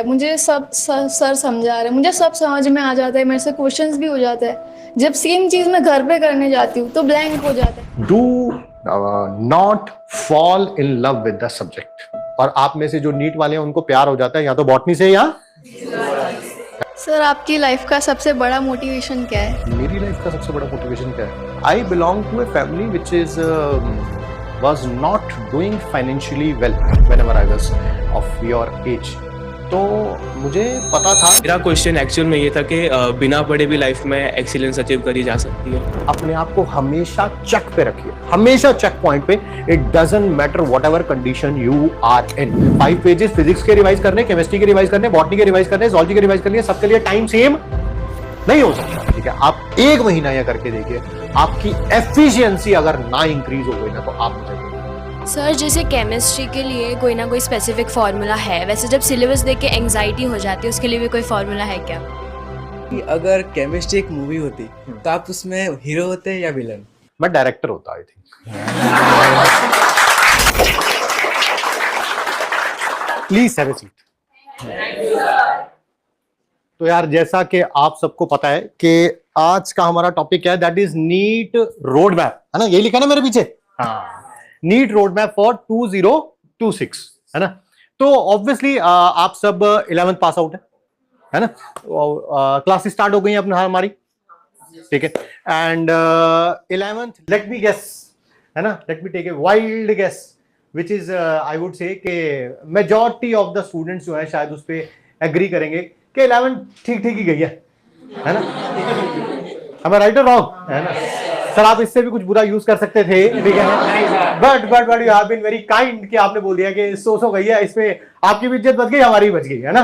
मुझे सब सर समझा रहे, मुझे सब समझ में आ जाता है, मेरे से क्वेश्चंस भी हो जाता है। जब सेम चीज मैं घर पे करने जाती हूँ तो ब्लैंक हो जाता है। Do not fall in love with the subject. और आप में से जो नीट वाले हैं उनको प्यार हो जाता है या तो बॉटनी से या सर आपकी लाइफ का सबसे बड़ा मोटिवेशन क्या है? मेरी लाइफ का सबसे बड़ा मोटिवेशन क्या है? I belong to a family which is was not doing financially well whenever I was of your age. तो मुझे पता था। मेरा क्वेश्चन एक्चुअल में ये था कि बिना पढ़े भी लाइफ में एक्सीलेंस अचीव करी जा सकती है। अपने आप को हमेशा चेक पे रखिए, हमेशा चेक पॉइंट पे। It doesn't matter whatever condition you are in. 5 pages physics के रिवाइज करने, केमिस्ट्री के रिवाइज करने, बॉटनी के रिवाइज करने, जोलॉजी के रिवाइज करने, सबके लिए टाइम सेम नहीं हो सकता। ठीक है, आप 1 महीना यह करके देखिए, आपकी एफिशिएंसी अगर ना इंक्रीज हो गई ना तो आप मुझे सर जैसे केमिस्ट्री के लिए कोई ना कोई स्पेसिफिक फार्मूला है, वैसे जब सिलेबस देख के एंजाइटी हो जाती है उसके लिए भी कोई फार्मूला है क्या? कि अगर केमिस्ट्री एक मूवी होती तो आप उसमें हीरो होते या विलन? मैं डायरेक्टर होता I think. Please have a seat. तो यार जैसा कि आप सबको पता है कि आज का हमारा टॉपिक क्या है, that is NEET roadmap, है ना? यही लिखा है ना मेरे पीछे, हाँ, नीट रोड मैप फॉर 2026, है ना? तो ऑब्वियसली आप सब 11th पास आउट है ना? क्लासेस स्टार्ट हो गई हैं अपने हमारी, ठीक है? And 11th, let me guess, है ना? Let me take a wild guess which is I would say कि मेजॉरिटी ऑफ द स्टूडेंट्स जो है शायद उस पर एग्री करेंगे कि 11th ठीक ठीक ही गई है ना? am I right or wrong? है ना सर? आप इससे भी कुछ बुरा यूज कर सकते थे, ठीक है, but you have been very kind कि आपने बोल दिया कि सो गई है, इसमें आपकी भी इज्जत बच गई, हमारी भी बच गई, है ना?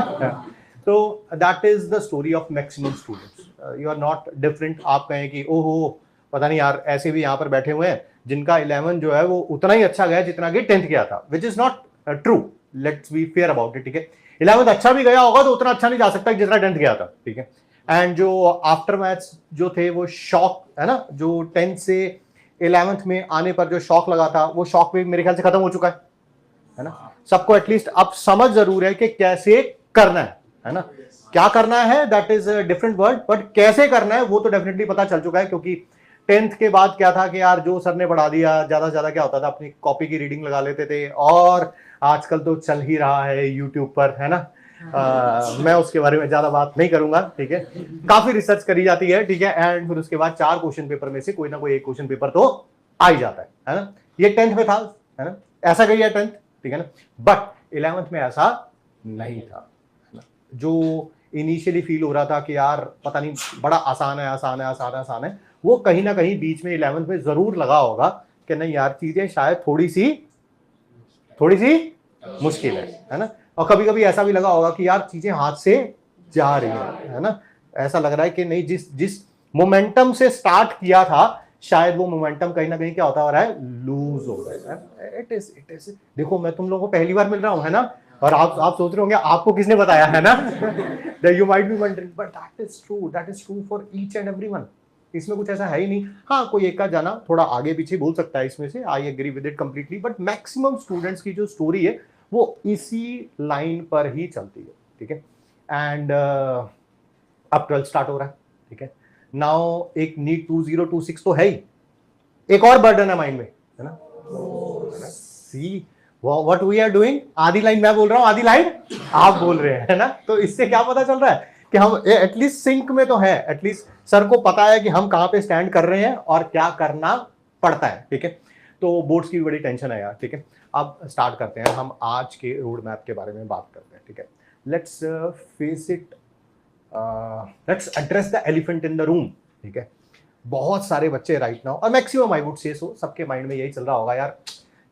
तो that is the story of maximum students. You are not different. आप कहें कि ओहो पता नहीं यार, ऐसे भी यहाँ पर बैठे हुए हैं जिनका 11 जो है वो उतना ही अच्छा गया जितना कि 10th गया था, which is not true. Let's be fair about it, ठीक है? 11th अच्छा भी गया होगा तो उतना अच्छा नहीं जा सकता जितना 10th गया था, ठीक है? एंड जो आफ्टर मैथ्स जो थे वो शॉक, है ना, जो 10th से 11th में आने पर जो शॉक लगा था वो शॉक भी मेरे ख्याल से खत्म हो चुका है ना? सबको एटलीस्ट अब समझ जरूर है कि कैसे करना है ना? क्या करना है that is a different word, but कैसे करना है वो तो डेफिनेटली पता चल चुका है। क्योंकि 10th के बाद क्या था कि यार जो सर ने पढ़ा दिया, ज्यादा से ज्यादा क्या होता था, अपनी कॉपी की रीडिंग लगा लेते थे, और आजकल तो चल ही रहा है यूट्यूब पर, है ना? मैं उसके बारे में ज्यादा बात नहीं करूंगा, ठीक है? काफी रिसर्च करी जाती है, ठीक है? एंड फिर उसके बाद 4 क्वेश्चन पेपर में से कोई ना कोई एक क्वेश्चन पेपर तो आ ही जाता है ना? ये 10th में था, है ना? ऐसा गई है 10th, ठीक है ना? बट 11th में ऐसा नहीं था, है ना? जो इनिशियली फील हो रहा था कि यार पता नहीं बड़ा आसान है, आसान है, आसान है, आसान है, वो कहीं ना कहीं बीच में 11th में जरूर लगा होगा कि नहीं यार चीजें शायद थोड़ी सी मुश्किल है ना? और कभी कभी ऐसा भी लगा होगा कि यार चीजें हाथ से जा रही है ना? ऐसा लग रहा है कि नहीं, जिस मोमेंटम से स्टार्ट किया था शायद वो मोमेंटम कहीं ना कहीं क्या होता हो रहा है, लूज हो रहा है। इट इज देखो, मैं तुम लोगों को पहली बार मिल रहा हूं, है ना? और आप सोच रहे होंगे आपको किसने बताया, है ना? You might be wondering, but that is true for each and everyone. इसमें कुछ ऐसा है ही नहीं। हाँ, कोई एक का जाना थोड़ा आगे पीछे बोल सकता है इसमें से, I agree with it completely, but maximum students की जो स्टोरी है वो इसी लाइन पर ही चलती है, ठीक है? एंड अब 12th स्टार्ट हो रहा है, ठीक है? नाउ एक नीट 2026 तो है ही, एक और बर्डन है माइंड में, है ना? See what we are doing. आधी लाइन मैं बोल रहा हूं, आधी लाइन आप बोल रहे हैं, है ना? तो इससे क्या पता चल रहा है कि हम एटलीस्ट सिंक में तो है, एटलीस्ट सर को पता है कि हम कहां पे स्टैंड कर रहे हैं और क्या करना पड़ता है, ठीक है? तो बोर्ड्स की भी बड़ी टेंशन है यार, ठीक है? अब स्टार्ट करते हैं, हम आज के रोड मैप के बारे में बात करते हैं, ठीक है? Let's face it, let's address the elephant in the room, ठीक है? बहुत सारे बच्चे राइट नाउ, और मैक्सिमम आई वुड से सो, सबके माइंड में यही चल रहा होगा यार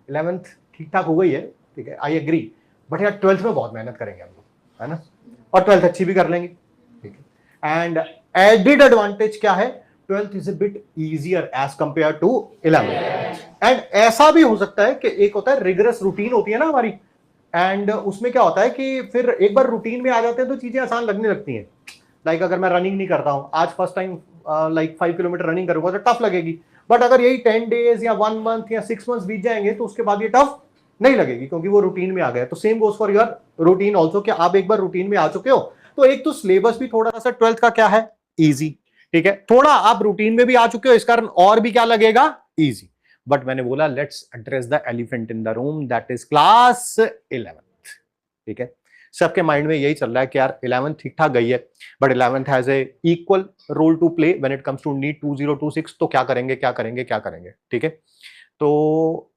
11th ठीक ठाक हो गई है, ठीक है, आई एग्री, बट यार 12th में बहुत मेहनत करेंगे हम लोग, है ना? और 12th अच्छी भी कर लेंगे, ठीक है? एंड एडेड एडवांटेज क्या है, 12th is a bit easier as compare to 11th। And ऐसा भी हो सकता है कि एक होता है रिगरस रूटीन होती है ना हमारी, एंड उसमें क्या होता है कि फिर एक बार रूटीन में आ जाते हैं तो चीजें आसान लगने लगती हैं। लाइक अगर मैं रनिंग नहीं करता हूं, आज first time like 5 kilometre running करूंगा तो टफ लगेगी, बट अगर यही 10 days या 1 month या 6 months बीत जाएंगे तो उसके बाद ये टफ नहीं लगेगी, क्योंकि वो रूटीन में आ गया। तो same goes for your routine also, कि आप एक बार रूटीन में आ चुके हो तो एक तो सिलेबस भी थोड़ा सा 12th का क्या है, इजी, ठीक है, थोड़ा आप रूटीन में भी आ चुके हो, इस कारण और भी क्या लगेगा, इजी। बट मैंने बोला let's address the elephant in the room, that is class 11th, ठीक है। सबके माइंड में यही चल रहा है कि यार 11th ठीक ठाक गई है, but 11th has a equal role to play when it comes to NEET 2026, तो क्या करेंगे क्या करेंगे क्या करेंगे, ठीक है। तो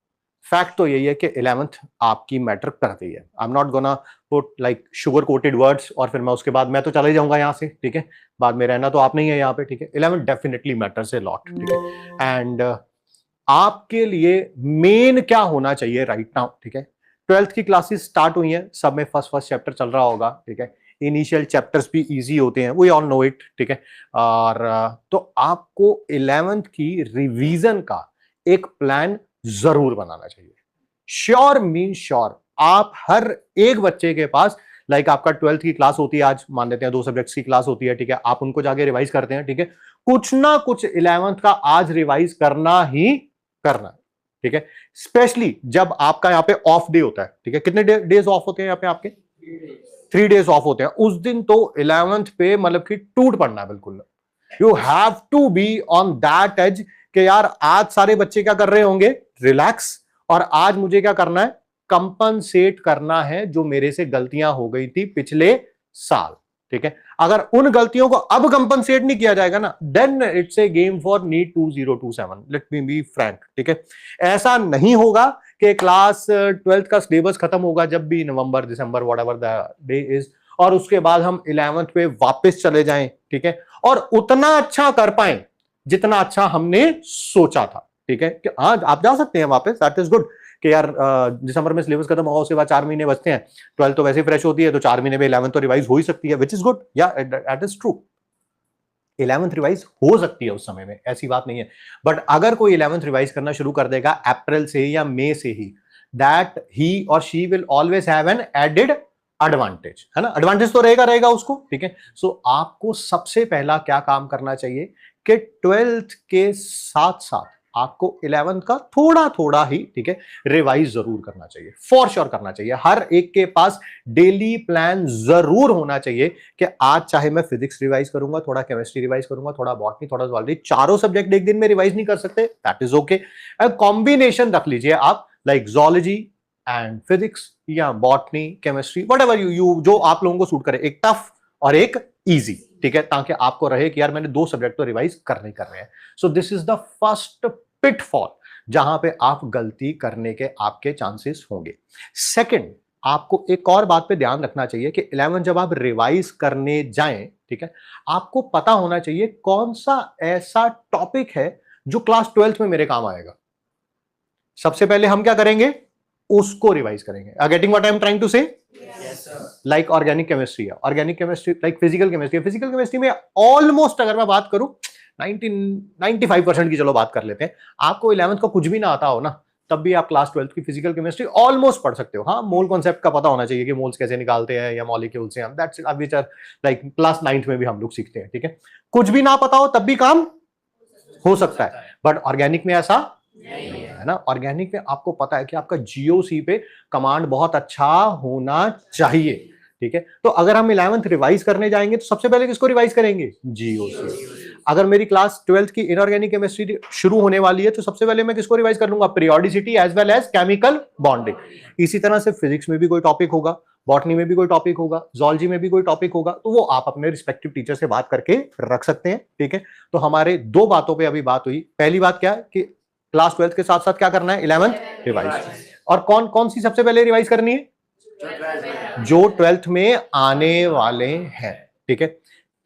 फैक्ट तो यही है कि 11th आपकी मैटर करती है। I am not gonna put like sugar coated words, और फिर मैं उसके बाद मैं तो चले जाऊंगा यहाँ से, ठीक है, बाद में रहना तो आप नहीं है यहाँ पे, ठीक है। 11th definitely matters a lot, ठीक है। एंड आपके लिए मेन क्या होना चाहिए राइट नाउ, ठीक है। 12th की क्लासेस स्टार्ट हुई हैं, सब में फर्स्ट चैप्टर चल रहा होगा, ठीक है। इनिशियल चैप्टर्स भी इजी होते हैं, वी ऑल नो इट, ठीक है। और तो आपको 11th की रिवीजन का एक प्लान जरूर बनाना चाहिए। श्योर मीन श्योर, आप हर एक बच्चे के पास लाइक आपका 12th की क्लास होती है, आज मान लेते हैं 2 सब्जेक्ट्स की क्लास होती है, ठीक है, आप उनको जाके रिवाइज करते हैं, ठीक है। कुछ ना कुछ 11th का आज रिवाइज करना ही करना, ठीक है। स्पेशली जब आपका यहाँ पे ऑफ डे होता है, ठीक है, कितने डेज ऑफ होते हैं यहाँ पे आपके, 3 डेज ऑफ होते हैं। उस दिन तो 11th पे मतलब कि टूट पड़ना है बिल्कुल। You have to be on that edge कि यार आज सारे बच्चे क्या कर रहे होंगे, रिलैक्स, और आज मुझे क्या करना है, कंपनसेट करना है जो मेरे से गलतियां हो गई थी पिछले साल, ठीक है। अगर उन गलतियों को अब कंपनसेट नहीं किया जाएगा ना, then it's a game for NEET 2027, let me be frank, ठीक है। ऐसा नहीं होगा कि क्लास 12th का सिलेबस खत्म होगा जब भी नवंबर दिसंबर व्हाटएवर द डे इज, और उसके बाद हम 11th पे वापस चले जाएं, ठीक है, और उतना अच्छा कर पाए जितना अच्छा हमने सोचा था, ठीक है। कि हाँ आप जा सकते हैं वापस, दैट इज गुड, कि यार दिसंबर में सिलेबस खत्म होगा, उसके बाद 4 महीने बचते हैं, 12th तो वैसे फ्रेश होती है, तो 4 महीने में 11th तो रिवाइज हो ही सकती है, विच इज गुड, या that is true. 11th revise हो सकती है उस समय में, ऐसी बात नहीं है। बट अगर कोई 11th रिवाइज करना शुरू कर देगा अप्रैल से या मई से ही, दैट ही और she will always have an added advantage, है ना, एडवांटेज तो रहेगा उसको, ठीक है। सो आपको सबसे पहला क्या काम करना चाहिए कि 12th के साथ साथ आपको 11th का थोड़ा थोड़ा ही, ठीक है, रिवाइज जरूर करना चाहिए, फॉर श्योर करना चाहिए। हर एक के पास डेली प्लान जरूर होना चाहिए कि आज चाहे मैं फिजिक्स रिवाइज करूंगा, थोड़ा केमिस्ट्री रिवाइज करूंगा, थोड़ा बॉटनी, थोड़ा ज़ूलॉजी, चारों सब्जेक्ट एक दिन में रिवाइज नहीं कर सकते, दैट इज ओके। कॉम्बिनेशन रख लीजिए आप, लाइक ज़ूलॉजी एंड फिजिक्स या बॉटनी केमिस्ट्री, व्हाटएवर यू जो आप लोगों को सूट करे, एक टफ और एक इजी, ठीक है, ताकि आपको रहे कि यार मैंने 2 सब्जेक्ट तो रिवाइज करने कर रहे हैं। So this is the first pitfall जहां पे आप गलती करने के आपके चांसेस होंगे। सेकंड, आपको एक और बात पे ध्यान रखना चाहिए कि 11 जब आप रिवाइज करने जाएं, ठीक है, आपको पता होना चाहिए कौन सा ऐसा टॉपिक है जो क्लास 12th में मेरे काम आएगा। सबसे पहले हम क्या करेंगे, उसको रिवाइज करेंगे। Getting what I am trying to say, like organic chemistry है, organic chemistry like physical chemistry, physical chemistry में ऑलमोस्ट अगर मैं बात करूं 95% की चलो बात कर लेते हैं, आपको 11th का कुछ भी ना आता हो ना, तब भी आप क्लास 12th की फिजिकल केमिस्ट्री ऑलमोस्ट पढ़ सकते हो। हाँ, मोल कॉन्सेप्ट का पता होना चाहिए कि मोल्स कैसे निकालते हैं या मॉलिक्यूल से, हम that's which are like class 9th में भी हम लोग सीखते हैं, ठीक है। कुछ भी ना पता हो तब भी काम हो सकता है, बट ऑर्गेनिक में ऐसा नहीं है ना। ऑर्गेनिक में आपको पता है कि आपका जीओसी पे कमांड बहुत अच्छा होना चाहिए, ठीक है। तो अगर हम 11th रिवाइज करने जाएंगे तो सबसे पहले किसको रिवाइज करेंगे, जीओसी। अगर मेरी क्लास 12th की इनऑर्गेनिक केमिस्ट्री शुरू होने वाली है तो सबसे पहले मैं किसको रिवाइज कर लूंगा, periodicity as well as chemical bonding. इसी तरह से फिजिक्स में भी कोई टॉपिक होगा, बॉटनी में भी कोई टॉपिक होगा, ज़ूलॉजी में भी कोई टॉपिक होगा, तो वो आप अपने रिस्पेक्टिव टीचर से बात करके रख सकते हैं, ठीक है। तो हमारे 2 बातों पे अभी बात हुई। पहली बात क्या है कि क्लास 12th के साथ साथ क्या करना है, 11th रिवाइज। और कौन कौन सी सबसे पहले रिवाइज करनी है, जो 12th में आने वाले हैं, ठीक है।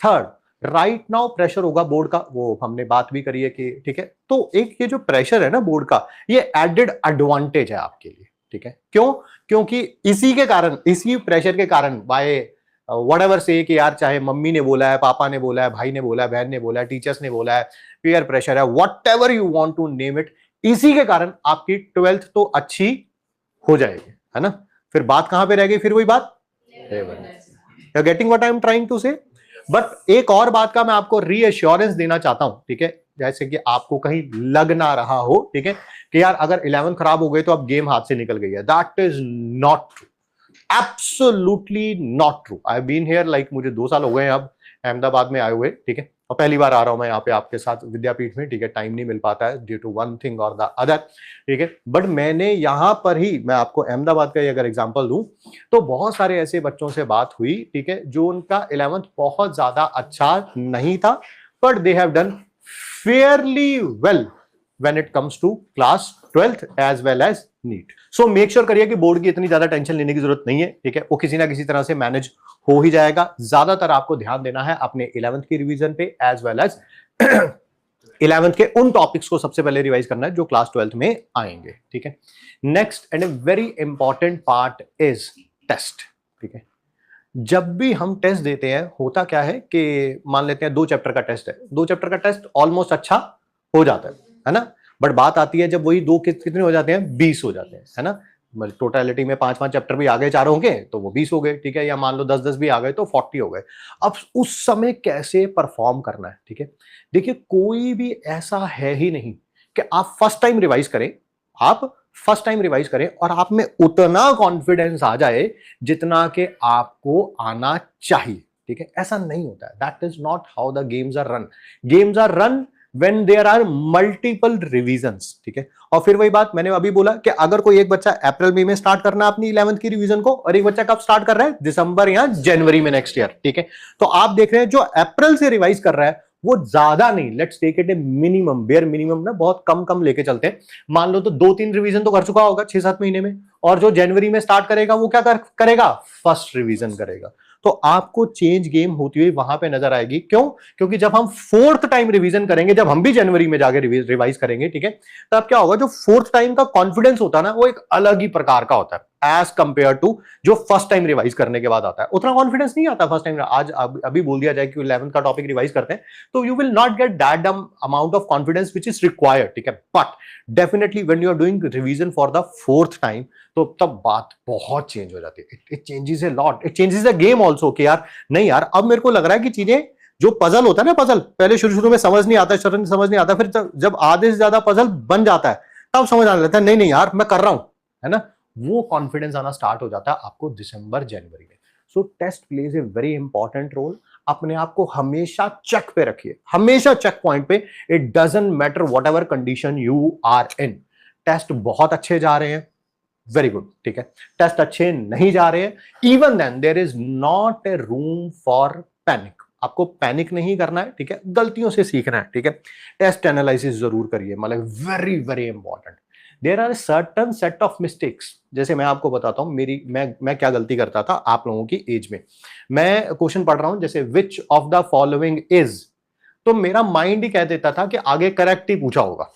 थर्ड, राइट नाउ प्रेशर होगा बोर्ड का, वो हमने बात भी करी है कि, ठीक है। तो एक ये जो प्रेशर है ना बोर्ड का, ये एडेड एडवांटेज है आपके लिए, ठीक है। क्यों, क्योंकि इसी के कारण, इसी प्रेशर के कारण, बाय व्हाटएवर से कि यार चाहे मम्मी ने बोला है, पापा ने बोला है, भाई ने बोला है, बहन ने बोला है, टीचर्स ने बोला है, पीयर प्रेशर है, whatever you want to name it, इसी के कारण आपकी 12th तो अच्छी हो जाएगी, है ना। फिर बात कहां पे रह गई, फिर वही बात, you are getting what I am trying to say. But एक और बात का मैं आपको रीअश्योरेंस देना चाहता हूं, ठीक है। जैसे कि आपको कहीं लग ना रहा हो, ठीक है, कि यार अगर 11 खराब हो गई तो अब गेम हाथ से निकल गई है, that is not true, absolutely not true. I been here like मुझे 2 साल हो गए अब अहमदाबाद में आए हुए, ठीक है, और पहली बार आ रहा हूं मैं यहाँ पे आपके साथ विद्यापीठ में, ठीक है, टाइम नहीं मिल पाता है ड्यू टू वन थिंग और द अदर, ठीक है, बट मैंने यहाँ पर ही, मैं आपको अहमदाबाद का ही अगर एग्जांपल दूं तो बहुत सारे ऐसे बच्चों से बात हुई, ठीक है, जो उनका 11th बहुत ज्यादा अच्छा नहीं था, but they have done fairly well when it comes to class 12th as well as NEET. So make sure करिए कि बोर्ड की इतनी ज्यादा टेंशन लेने की जरूरत नहीं है, ठीक है, वो किसी ना किसी तरह से मैनेज हो ही जाएगा। ज्यादातर आपको ध्यान देना है अपने 11th की रिवीजन पे एज वेल एज 11th के उन टॉपिक्स को सबसे पहले रिवाइज करना है जो क्लास 12th में आएंगे, ठीक है। Next and a very important part is test, ठीक है। जब भी हम टेस्ट देते हैं होता क्या है कि मान लेते हैं 2 चैप्टर का टेस्ट है, 2 चैप्टर का टेस्ट ऑलमोस्ट अच्छा हो जाता है ना, बट बात आती है जब वही 2 कितने हो जाते हैं, 20 हो जाते हैं, है ना, टोटलिटी में 5-5 चैप्टर भी आ गए चारों के तो वो 20 हो गए, ठीक है, या मान लो 10-10 भी आ गए तो 40 हो गए। अब उस समय कैसे परफॉर्म करना है, ठीक है, देखिए कोई भी ऐसा है ही नहीं कि आप फर्स्ट टाइम रिवाइज करें, आप फर्स्ट टाइम रिवाइज करें और आप में उतना कॉन्फिडेंस आ जाए जितना कि आपको आना चाहिए, ठीक है, ऐसा नहीं होता है। That is not how the games are run. Games are run when there are multiple revisions, ठीक है। और फिर वही बात मैंने अभी बोला कि अगर कोई एक बच्चा अप्रैल मई में स्टार्ट करना है अपनी 11th की रिवीजन को और एक बच्चा कब स्टार्ट कर रहा है, दिसंबर या जनवरी में नेक्स्ट ईयर, ठीक है, तो आप देख रहे हैं जो अप्रैल से रिवाइज कर रहा है वो ज्यादा नहीं, let's take it a minimum, bare minimum ना, बहुत कम कम लेके चलते हैं, मान लो तो 2-3 रिवीजन तो कर चुका होगा 6-7 महीने में, और जो जनवरी में स्टार्ट करेगा वो क्या करेगा, फर्स्ट रिवीजन करेगा। तो आपको चेंज गेम होती हुई वहां पे नजर आएगी। क्यों? क्योंकि जब हम 4th टाइम रिवीजन करेंगे, जब हम भी जनवरी में जाके रिवाइज करेंगे, ठीक है, तब क्या होगा, जो 4th टाइम का कॉन्फिडेंस होता है ना वो एक अलग ही प्रकार का होता है एज कंपेयर टू जो फर्स्ट टाइम रिवाइज करने के बाद आता है। उतना कॉन्फिडेंस नहीं आता फर्स्ट टाइम। आज अभी बोल दिया जाए कि 11th का टॉपिक रिवाइज करते हैं तो you will not get that amount of confidence which is required, ठीक है, but definitely when you are doing revision for the 4th time तो तब बात बहुत चेंज हो जाती है। It changes a lot, it changes the game also कि यार नहीं यार अब मेरे को लग रहा है कि चीजें जो पजल होता है ना, पजल पहले शुरू में समझ नहीं आता, समझ नहीं आता, फिर जब आधे से ज्यादा पजल बन जाता है तब समझ आने लगता है नहीं नहीं यार मैं कर रहा हूं, है ना, वो कॉन्फिडेंस आना स्टार्ट हो जाता है आपको दिसंबर जनवरी में। So test plays a very important role. अपने आप को हमेशा चेक पे रखिए, हमेशा चेक पॉइंट पे, it doesn't matter whatever condition you are in. Test बहुत अच्छे जा रहे हैं, वेरी गुड, ठीक है, टेस्ट अच्छे नहीं जा रहे हैं, even then there is not a room for panic. आपको पैनिक नहीं करना है, ठीक है, गलतियों से सीखना है, ठीक है, टेस्ट एनालिसिस जरूर करिए, मतलब very very important. There are certain set of mistakes, जैसे मैं आपको बताता हूं मैं क्या गलती करता था आप लोगों की एज में। मैं क्वेश्चन पढ़ रहा हूं जैसे which of the following is, तो मेरा माइंड ही कह देता था कि आगे करेक्ट ही पूछा होगा।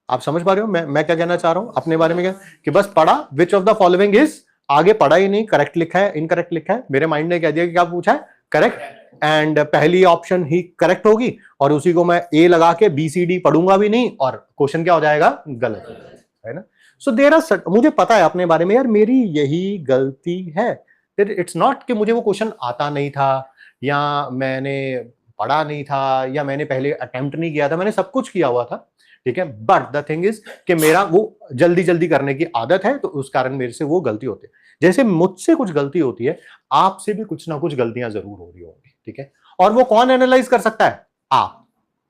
आप समझ पा रहे हो मैं क्या कहना चाह रहा हूं अपने बारे में, क्या कि बस पढ़ा which of the following is, आगे पढ़ा ही नहीं, करेक्ट लिखा है इनकरेक्ट लिखा है, मेरे माइंड ने कह दिया कि क्या पूछा है, करेक्ट, एंड पहली ऑप्शन ही करेक्ट होगी और उसी को मैं ए लगा के BCD पढ़ूंगा भी नहीं और क्वेश्चन क्या हो जाएगा, गलत हो जाएगा, है ना। सो देयर आर, मुझे पता है अपने बारे में यार मेरी यही गलती है। इट्स नॉट कि मुझे वो क्वेश्चन आता नहीं था या मैंने पढ़ा नहीं था या मैंने पहले अटेम्प्ट नहीं किया था, मैंने सब कुछ किया हुआ था, ठीक है, बट द थिंग इज कि मेरा वो जल्दी जल्दी करने की आदत है तो उस कारण मेरे से वो गलती होती है। जैसे मुझसे कुछ गलती होती है आपसे भी कुछ ना कुछ गलतियां जरूर हो रही होंगी, ठीक है, और वो कौन एनालाइज कर सकता है, आप,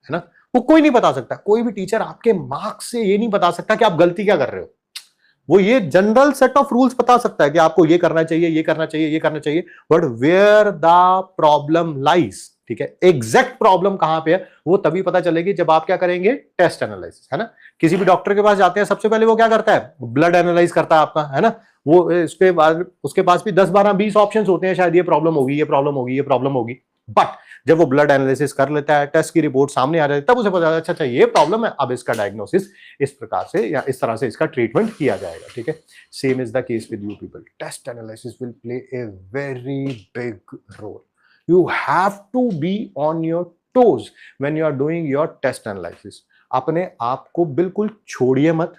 है ना, वो कोई नहीं बता सकता। कोई भी टीचर आपके मार्क्स से ये नहीं बता सकता कि आप गलती क्या कर रहे हो। वो ये जनरल सेट ऑफ रूल्स बता सकता है कि आपको ये करना चाहिए, ये करना चाहिए, ये करना चाहिए, but where the problem lies, ठीक है, एग्जैक्ट प्रॉब्लम कहां पे है वो तभी पता चलेगी जब आप क्या करेंगे, टेस्ट एनालिसिस, है ना। किसी भी डॉक्टर के पास जाते हैं सबसे पहले वो क्या करता है, ब्लड एनालाइज करता है आपका, है ना, वो उसके बाद उसके पास भी 10-12-20 ऑप्शंस होते हैं, शायद ये प्रॉब्लम होगी, ये प्रॉब्लम होगी, ये प्रॉब्लम होगी, बट जब वो ब्लड एनालिसिस कर लेता है, टेस्ट की रिपोर्ट सामने आ जाती है, तब उसे पता चलता है अच्छा ये प्रॉब्लम है, अब इसका डायग्नोसिस इस प्रकार से या इस तरह से इसका ट्रीटमेंट किया जाएगा, ठीक है। Same is the case with you people. Test analysis will play a very big role. You have to be on your toes when you are doing your test analysis. अपने आप को बिल्कुल छोड़िए मत,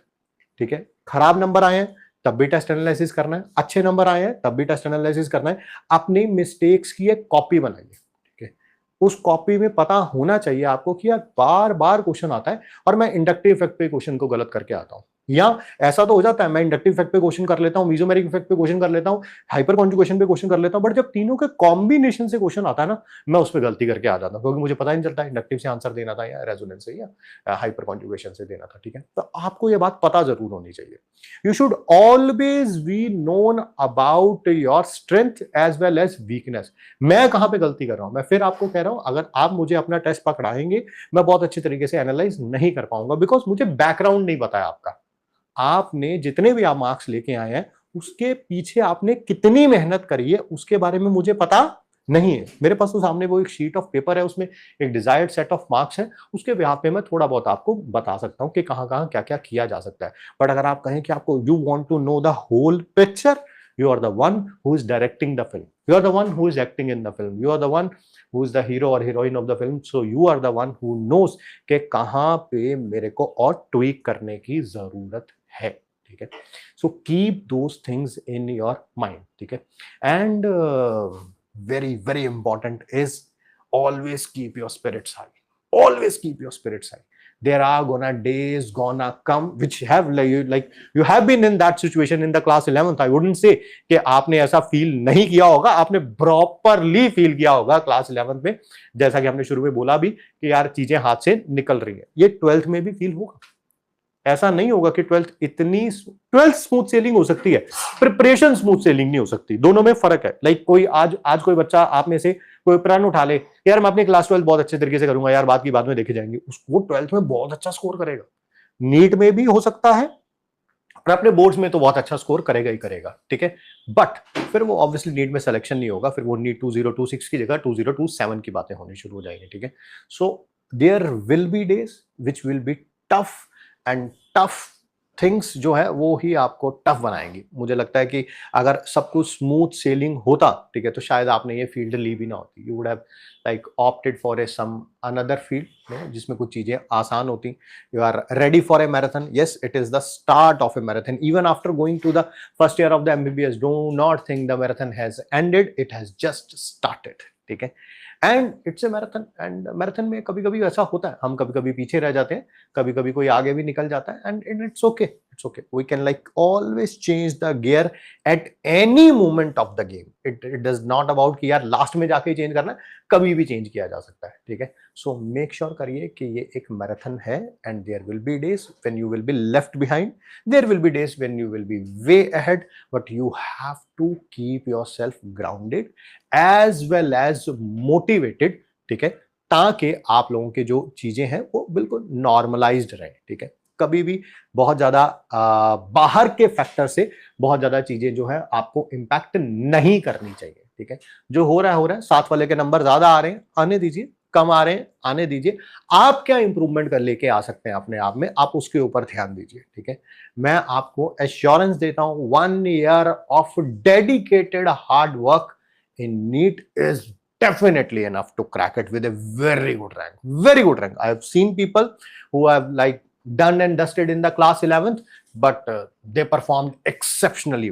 ठीक है। खराब नंबर आए हैं तब भी टेस्ट एनालिसिस करना है, अच्छे नंबर आए हैं तब भी टेस्ट एनालिसिस करना है। अपनी मिस्टेक्स की एक कॉपी बनाइए, ठीक है, उस कॉपी में पता होना चाहिए आपको कि यार बार बार क्वेश्चन आता है और मैं इंडक्टिव इफेक्ट पे क्वेश्चन को गलत करके आता हूं, या ऐसा तो हो जाता है मैं इंडक्टिव इफेक्ट पे क्वेश्चन कर लेता हूं, मीजोमेरिक इफेक्ट पे क्वेश्चन कर लेता हूं, हाइपर कॉन्जुगेशन पे क्वेश्चन कर लेता हूं, बट जब तीनों के कॉम्बिनेशन से क्वेश्चन आता है ना, मैं उस पर गलती करके आ जाता हूं, क्योंकि मुझे पता ही नहीं चलता इंडक्टिव से आंसर देना था या रेजोनेंस से या हाइपर कॉन्जुगेशन से देना था। ठीक है, तो आपको ये बात पता जरूर होनी चाहिए। You should always be known about your strength as well as weakness. मैं कहां पे गलती कर रहा हूं, मैं फिर आपको कह रहा हूं, अगर आप मुझे अपना टेस्ट पकड़ाएंगे मैं बहुत अच्छी तरीके से एनालाइज नहीं कर पाऊंगा, बिकॉज मुझे बैकग्राउंड नहीं पता है आपका। आपने जितने भी आप मार्क्स लेके आए हैं उसके पीछे आपने कितनी मेहनत करी है उसके बारे में मुझे पता नहीं है। मेरे पास तो सामने वो एक शीट ऑफ पेपर है, उसमें एक डिजायर्ड सेट ऑफ मार्क्स है, उसके बिहाफ पे मैं थोड़ा बहुत आपको बता सकता हूं कि कहां कहां क्या क्या किया जा सकता है। बट अगर आप कहें कि आपको you want to know the whole picture, you are the one who is directing the film, you are the one who is acting in the film, you are the one who is the hero or heroine of the film, so you are the one who knows कि कहां पे मेरे को और tweak करने की जरूरत है। ठीक है, so keep those things in your mind। ठीक है, and very very important is always keep your spirits high, always keep your spirits high। There are gonna days gonna come which have like you have been in that situation in the class 11th। I wouldn't say कि आपने ऐसा feel नहीं किया होगा, आपने properly feel किया होगा class 11th में, जैसा कि हमने शुरू में बोला भी कि यार चीजें हाथ से निकल रही है। ये 12th में भी फील होगा। ऐसा नहीं होगा कि 12th स्मूथ सेलिंग हो सकती है, प्रिपरेशन स्मूथ सेलिंग नहीं हो सकती। दोनों में फर्क है। लाइक कोई आज कोई बच्चा आप में से कोई प्रण उठा ले, यार मैं अपनी क्लास 12 बहुत अच्छे तरीके से करूंगा यार, बात की बाद में देखे जाएंगे, उसको 12th में बहुत अच्छा स्कोर करेगा, नीट में भी हो सकता है और अपने बोर्ड्स में तो बहुत अच्छा स्कोर करेगा ही करेगा। ठीक है, बट फिर वो ऑब्वियसली नीट में सिलेक्शन नहीं होगा, फिर वो नीट 2026 की जगह 2027 की बातें होनी शुरू हो जाएंगी। ठीक है, so there will be days which will be tough and tough things जो है वो ही आपको टफ बनाएंगी। मुझे लगता है कि अगर सब कुछ स्मूथ सेलिंग होता, ठीक है, तो शायद आपने ये फील्ड ली भी ना होती। You would have like opted for a some another field जिसमें कुछ चीजें आसान होती। You are ready for a marathon, yes it is the start of a marathon. Even after going to the first year of the MBBS, do not think the marathon has ended, it has just started. ठीक है, and it's a marathon, and marathon में कभी कभी ऐसा होता है, हम कभी कभी पीछे रह जाते हैं, कभी कभी कोई आगे भी निकल जाता है, and it's okay, it's okay. We can like always change the gear at any moment of the game. It does not about कि यार लास्ट में जाके चेंज करना है, कभी भी चेंज किया जा सकता है। ठीक है, सो मेक श्योर करिए कि ये एक मैराथन है, and there will be days when you will be left behind, there will be days when you will be way ahead, but you have to keep yourself grounded as well as motivated. ठीक है, ताकि आप लोगों के जो चीजें हैं वो बिल्कुल नॉर्मलाइज्ड रहे। ठीक है, कभी भी बहुत ज्यादा बाहर के फैक्टर से बहुत ज्यादा चीजें जो है आपको इंपैक्ट नहीं करनी चाहिए। ठीक है, जो हो रहा है, साथ वाले के नंबर ज्यादा आ रहे हैं, आने दीजिए, कम आ रहे हैं, आने दीजिए। आप क्या इंप्रूवमेंट कर लेके आ सकते हैं अपने आप में, आप उसके ऊपर ध्यान दीजिए। ठीक है, मैं आपको एश्योरेंस देता हूं 1 year of dedicated hard work in NEET is definitely enough to crack it with a very good rank, very good rank. I have seen people who have like done and dusted in the class 11th, but they performed exceptionally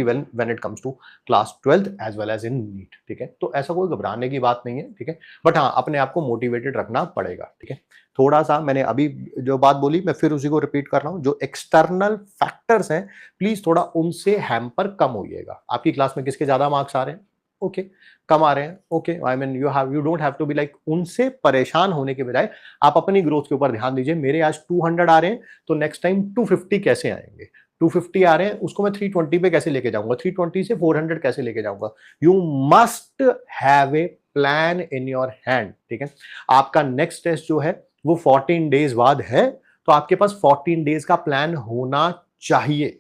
well when it comes to class 12th as well as in NEET। ठीक है, तो ऐसा कोई घबराने की बात नहीं है। ठीक है, बट हाँ, अपने आप को मोटिवेटेड रखना पड़ेगा। ठीक है, थोड़ा सा मैंने अभी जो बात बोली मैं फिर उसी को रिपीट कर रहा हूँ, जो एक्सटर्नल फैक्टर्स हैं प्लीज थोड़ा उनसे हैम्पर कम होइएगा। आपकी क्लास में किसके ज्यादा मार्क्स आ रहे हैं, ओके, कम आ रहे हैं, okay, I mean you don't have to be like उनसे परेशान होने के बजाय आप अपनी ग्रोथ के ऊपर ध्यान दीजिए। मेरे आज 200 आ रहे हैं तो नेक्स्ट टाइम 250 कैसे आएंगे, 250 आ रहे हैं उसको मैं 320 पे कैसे लेके जाऊंगा, 320 से 400 कैसे लेके जाऊंगा। You must have a plan in your hand. ठीक है, आपका नेक्स्ट टेस्ट जो है वो 14 डेज बाद है, तो आपके पास 14 डेज का प्लान होना चाहिए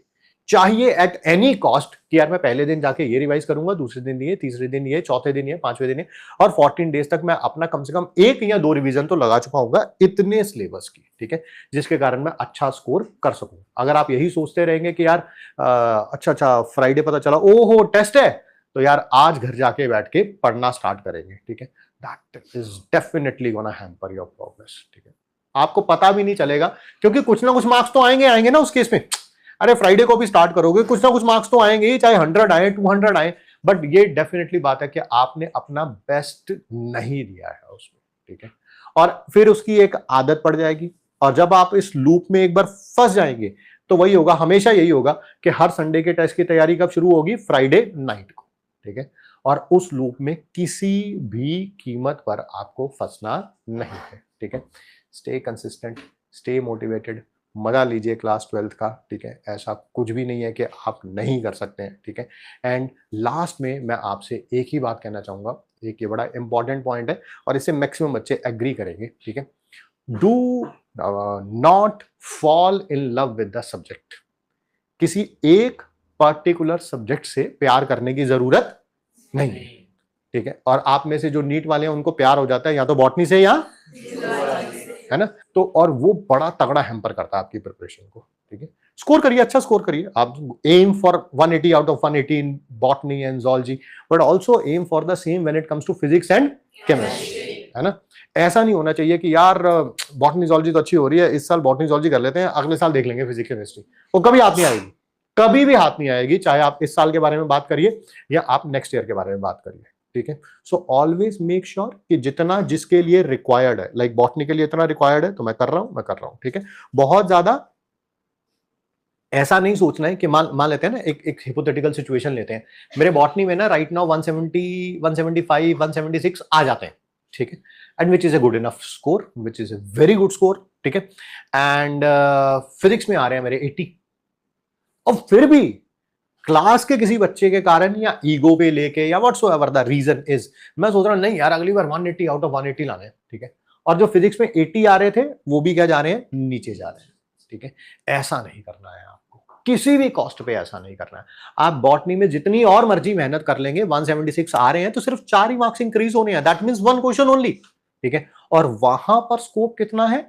एट एनी कॉस्ट कि यार मैं पहले दिन जाके ये रिवाइज करूंगा, दूसरे दिन ये, तीसरे दिन ये, चौथे दिन ये, पांचवें दिन ये, और 14 डेज तक मैं अपना कम से कम 1 या 2 रिवीजन तो लगा चुका होगा इतने सिलेबस की। ठीक है, जिसके कारण मैं अच्छा स्कोर कर सकूं। अगर आप यही सोचते रहेंगे कि यार अच्छा फ्राइडे पता चला ओहो टेस्ट है, तो यार आज घर जाके बैठ के पढ़ना स्टार्ट करेंगे। ठीक है, that is definitely gonna hamper your progress. ठीक है, आपको पता भी नहीं चलेगा, क्योंकि कुछ ना कुछ मार्क्स तो आएंगे ना उस केस में। अरे फ्राइडे को भी स्टार्ट करोगे, कुछ ना कुछ मार्क्स तो आएंगे, चाहे 100 आए, 200 आए, बट ये डेफिनेटली बात है कि आपने अपना बेस्ट नहीं दिया है उसमें, ठीक है, और फिर उसकी एक आदत पड़ जाएगी, और जब आप इस लूप में एक बार फंस जाएंगे तो वही होगा, हमेशा यही होगा कि हर संडे के टेस्ट की तैयारी कब शुरू होगी, फ्राइडे नाइट को, ठीक है, और उस लूप में किसी भी कीमत पर आपको फंसना नहीं है, ठीक है। स्टे कंसिस्टेंट, स्टे मोटिवेटेड, मजा लीजिए क्लास 12th का, ठीक है, ऐसा कुछ भी नहीं है कि आप नहीं कर सकते हैं, ठीक है। एंड लास्ट में मैं आपसे एक ही बात कहना चाहूंगा, एक ये बड़ा इंपॉर्टेंट पॉइंट है और इससे मैक्सिमम बच्चे एग्री करेंगे, ठीक है। Do not fall in love with the subject. किसी एक पर्टिकुलर सब्जेक्ट से प्यार करने की जरूरत नहीं है, ठीक है। और आप में से जो नीट वाले हैं उनको प्यार हो जाता है या तो बॉटनी से या, है ना, तो और वो बड़ा तगड़ा हैम्पर करता है आपकी प्रिपरेशन को, ठीक है। स्कोर करिए, अच्छा स्कोर करिए, आप aim for 180 out of 180 in botany and zoology, but also aim for the same when it comes to physics and chemistry, है ना। ऐसा नहीं होना चाहिए कि यार बॉटनी ज़ूलॉजी तो अच्छी हो रही है, इस साल बॉटनी ज़ूलॉजी कर लेते हैं, अगले साल देख लेंगे फिजिक्स केमिस्ट्री, वो कभी हाथ नहीं आएगी, कभी भी हाथ नहीं आएगी, चाहे आप इस साल के बारे में बात करिए या आप नेक्स्ट ईयर के बारे में बात करिए, ठीक है। सो ऑलवेज मेक श्योर कि जितना जिसके लिए रिक्वायर्ड है, लाइक बॉटनी के लिए इतना रिक्वायर्ड है तो मैं कर रहा हूं, ठीक है। बहुत ज्यादा ऐसा नहीं सोचना है कि मान लेते हैं ना, एक हिपोथेटिकल सिचुएशन लेते हैं, मेरे बॉटनी में ना राइट नाउ 170, 175, 176 आ जाते हैं, ठीक है, and which is a good enough score, which is a very good score, ठीक है। एंड फिजिक्स में आ रहे हैं मेरे 80, और फिर भी क्लास के किसी बच्चे के कारण या ईगो पे लेके या व्हाटसोएवर द रीजन इज, मैं सोच रहा हूं नहीं यार अगली बार 180 आउट ऑफ 180 लाने हैं, ठीक है, और जो फिजिक्स में 80 आ रहे थे वो भी क्या जा रहे हैं, नीचे जा रहे हैं, ठीक है। ऐसा नहीं करना है आपको, किसी भी कॉस्ट पे ऐसा नहीं करना है। आप बॉटनी में जितनी और मर्जी मेहनत कर लेंगे, 176 आ रहे हैं तो सिर्फ 4 ही मार्क्स इंक्रीज होने हैं, दैट मींस 1 क्वेश्चन ओनली, ठीक है। और वहां पर स्कोप कितना है,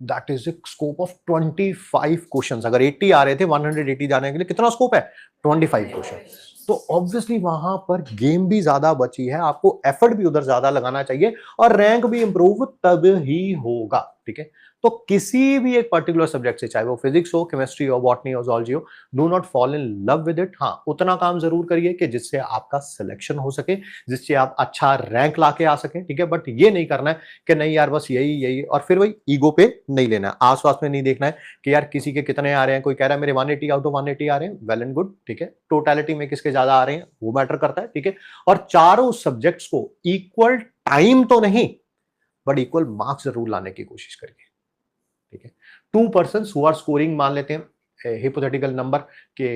that is a scope of 25 questions. अगर 80 आ रहे थे 180 जाने के लिए कितना स्कोप है, 25 क्वेश्चन। तो ऑब्वियसली वहां पर गेम भी ज्यादा बची है, आपको एफर्ट भी उधर ज्यादा लगाना चाहिए और रैंक भी इंप्रूव तब ही होगा, ठीक है। तो किसी भी एक पर्टिकुलर सब्जेक्ट से, चाहे वो फिजिक्स हो, केमिस्ट्री हो, बॉटनी हो, ज़ूलॉजी हो, do not fall in love with it. हाँ, उतना काम जरूर करिए कि जिससे आपका सिलेक्शन हो सके, जिससे आप अच्छा रैंक ला के आ सके, ठीक है। बट ये नहीं करना है कि नहीं यार बस यही, और फिर वही ईगो पे नहीं लेना है, आस पास में नहीं देखना है कि यार किसी के कितने आ रहे हैं, कोई कह रहा है मेरे 180 आउट ऑफ 180 आ रहे हैं, वेल एंड गुड, ठीक है। टोटलिटी में किसके ज्यादा आ रहे हैं वो मैटर करता है, ठीक है। और चारों सब्जेक्ट्स को इक्वल टाइम तो नहीं बट इक्वल मार्क्स जरूर लाने की कोशिश करिए, ठीक है। 2 पर्सन्स हु आर स्कोरिंग, मान लेते हैं हिपोथेटिकल नंबर के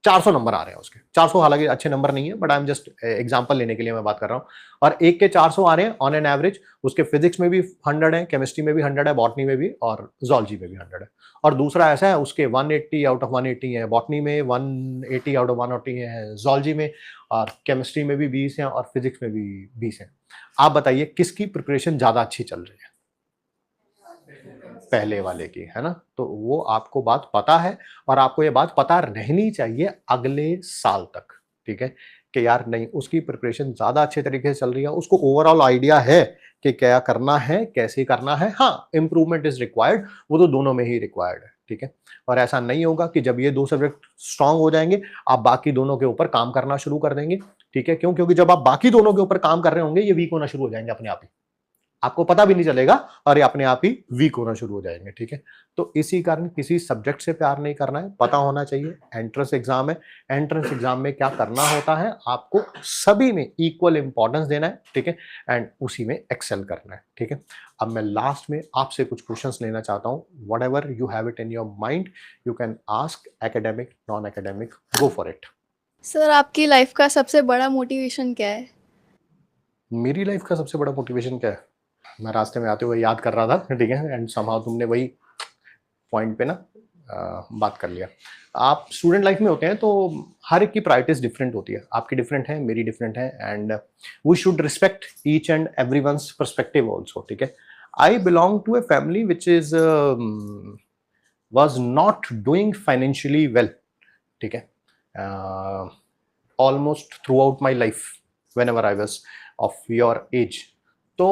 400 नंबर आ रहे हैं उसके, 400 हालांकि अच्छे नंबर नहीं है but I am just example लेने के लिए मैं बात कर रहा हूं, और एक के 400 आ रहे हैं ऑन एन एवरेज, उसके फिजिक्स में भी 100 है, केमिस्ट्री में भी 100 है, बॉटनी में भी और ज़ूलॉजी में भी 100 है। और दूसरा ऐसा है उसके 180 आउट ऑफ 180 है, बॉटनी में 180 आउट ऑफ 180 है, ज़ूलॉजी में, और केमिस्ट्री में भी 20 है और फिजिक्स में भी 20 है। आप बताइए किसकी प्रिपरेशन ज्यादा अच्छी चल रही है, पहले वाले की, है ना। तो वो आपको बात पता है और आपको ये बात पता रहनी चाहिए अगले साल तक, ठीक है, कि यार नहीं उसकी प्रिपरेशन ज्यादा अच्छे तरीके से चल रही है, उसको ओवरऑल आइडिया है कि क्या करना है, कैसे करना है। हाँ, इंप्रूवमेंट इज रिक्वायर्ड, वो तो दोनों में ही रिक्वायर्ड है, ठीक है। और ऐसा नहीं होगा कि जब ये 2 सब्जेक्ट स्ट्रांग हो जाएंगे आप बाकी दोनों के ऊपर काम करना शुरू कर देंगे, ठीक है। क्यों? क्योंकि जब आप बाकी दोनों के ऊपर काम कर रहे होंगे ये वीक होना शुरू हो जाएंगे अपने आप ही, आपको पता भी नहीं चलेगा और ये अपने आप ही वीक होना शुरू हो जाएंगे, ठीक है। तो इसी कारण किसी सब्जेक्ट से प्यार नहीं करना है, पता होना चाहिए एंट्रेंस एग्जाम है, एंट्रेंस एग्जाम में क्या करना होता है, आपको सभी में इक्वल इंपॉर्टेंस देना है, ठीक है, एंड उसी में एक्सेल करना है, ठीक है। अब मैं लास्ट में आपसे कुछ क्वेश्चंस लेना चाहता हूँ, whatever you have it in your mind you can ask, academic, non academic, go for it. Sir आपकी लाइफ का सबसे बड़ा मोटिवेशन क्या है? मेरी लाइफ का सबसे बड़ा मोटिवेशन क्या है, मैं रास्ते में आते हुए याद कर रहा था, ठीक है, एंड समहाउ तुमने वही पॉइंट पे ना बात कर लिया। आप स्टूडेंट लाइफ में होते हैं तो हर एक की प्रायोरिटीज डिफरेंट होती है, आपकी डिफरेंट है, मेरी डिफरेंट है, and we should respect each and everyone's perspective also, ठीक है। I belong to a family which is was not doing financially well, ठीक है, almost throughout my life whenever I was of your age. तो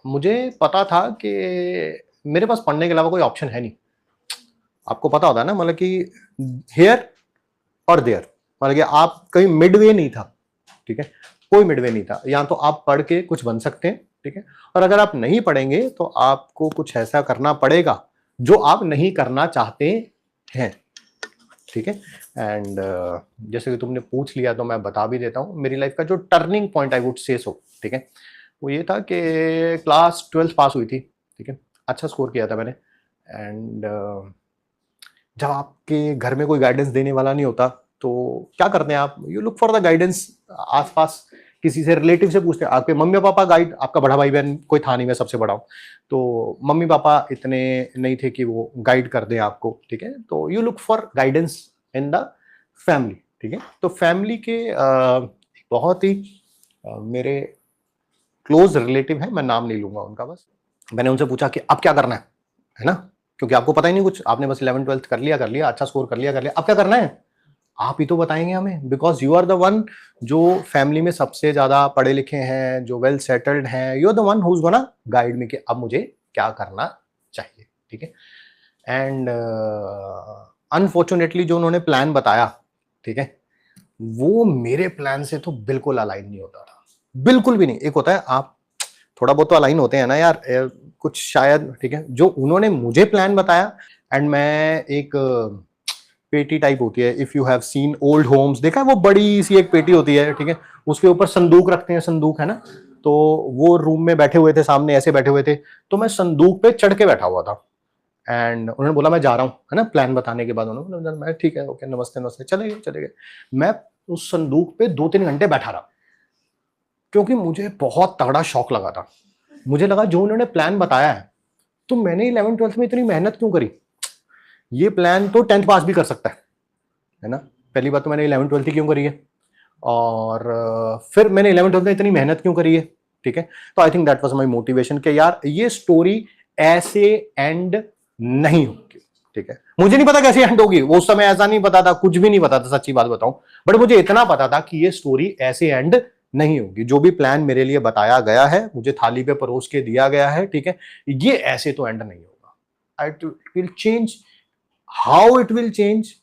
मुझे पता था कि मेरे पास पढ़ने के अलावा कोई ऑप्शन है नहीं। आपको पता होता है ना, मतलब कि हियर और देयर, मान लीजिए आप कहीं मिडवे नहीं था, ठीक है, कोई मिडवे नहीं था, या तो आप पढ़ के कुछ बन सकते हैं, ठीक है, और अगर आप नहीं पढ़ेंगे तो आपको कुछ ऐसा करना पड़ेगा जो आप नहीं करना चाहते हैं, ठीक है। एंड जैसे कि तुमने पूछ लिया तो मैं बता भी देता हूँ, मेरी लाइफ का जो टर्निंग पॉइंट आई वुड से सो, ठीक है, वो ये था कि क्लास 12 पास हुई थी, ठीक है, अच्छा स्कोर किया था मैंने। एंड जब आपके घर में कोई गाइडेंस देने वाला नहीं होता तो क्या करते हैं आप, you look for the guidance, आसपास किसी से, रिलेटिव से पूछते हैं। आपके मम्मी पापा गाइड, आपका बड़ा भाई बहन कोई था नहीं, मैं सबसे बड़ा हूँ, तो मम्मी पापा इतने नहीं थे कि वो गाइड कर दें आपको, ठीक है, तो you look for guidance in the family, ठीक है। तो फैमिली के बहुत ही मेरे क्लोज रिलेटिव है, मैं नाम नहीं लूंगा उनका, बस मैंने उनसे पूछा कि अब क्या करना है ना, क्योंकि आपको पता ही नहीं कुछ, आपने बस 11th-12th कर लिया, अच्छा स्कोर कर लिया, अब क्या करना है आप ही तो बताएंगे हमें, because you are the one जो फैमिली में सबसे ज्यादा पढ़े लिखे हैं, जो वेल सेटल्ड हैं, you are the one who is gonna guide me कि अब मुझे क्या करना चाहिए, ठीक है। एंड अनफॉर्चुनेटली जो उन्होंने प्लान बताया, ठीक है, वो मेरे प्लान से तो बिल्कुल अलाइन नहीं होता था, बिल्कुल भी नहीं। एक होता है आप थोड़ा बहुत तो अलाइन होते हैं ना यार, कुछ शायद, ठीक है, जो उन्होंने मुझे प्लान बताया, एंड मैं एक पेटी टाइप होती है, if you have seen old Holmes, देखा है वो बड़ी सी एक पेटी होती है, ठीक है, उसके ऊपर संदूक रखते हैं, संदूक है ना, तो वो रूम में बैठे हुए थे, सामने ऐसे बैठे हुए थे, तो मैं संदूक पे चढ़ के बैठा हुआ था। एंड उन्होंने बोला मैं जा रहा हूँ, है ना, प्लान बताने के बाद उन्होंने बोला मैं ठीक है, ओके, नमस्ते नमस्ते, चले गए। मैं उस संदूक पे 2-3 घंटे बैठा रहा, क्योंकि मुझे बहुत तगड़ा शौक लगा था। मुझे लगा जो उन्होंने प्लान बताया है, तो मैंने 11th-12th में इतनी मेहनत क्यों करी, ये प्लान तो 10th पास भी कर सकता है ना। पहली बात तो मैंने 11th-12th क्यों करी है, और फिर मैंने 11th-12th में इतनी मेहनत क्यों करी है, ठीक है। तो I think that was my motivation कि यार ये स्टोरी ऐसे एंड नहीं होगी, ठीक है। मुझे नहीं पता कैसे एंड होगी, वो उस समय ऐसा नहीं पता था, कुछ भी नहीं पता था, सच्ची बात बताऊं, बट मुझे इतना पता था कि ये स्टोरी ऐसे एंड नहीं होगी। जो भी प्लान मेरे लिए बताया गया है, मुझे थाली पे परोस के दिया गया है, ठीक है, ये ऐसे तो एंड नहीं होगा। It will change, how it will change,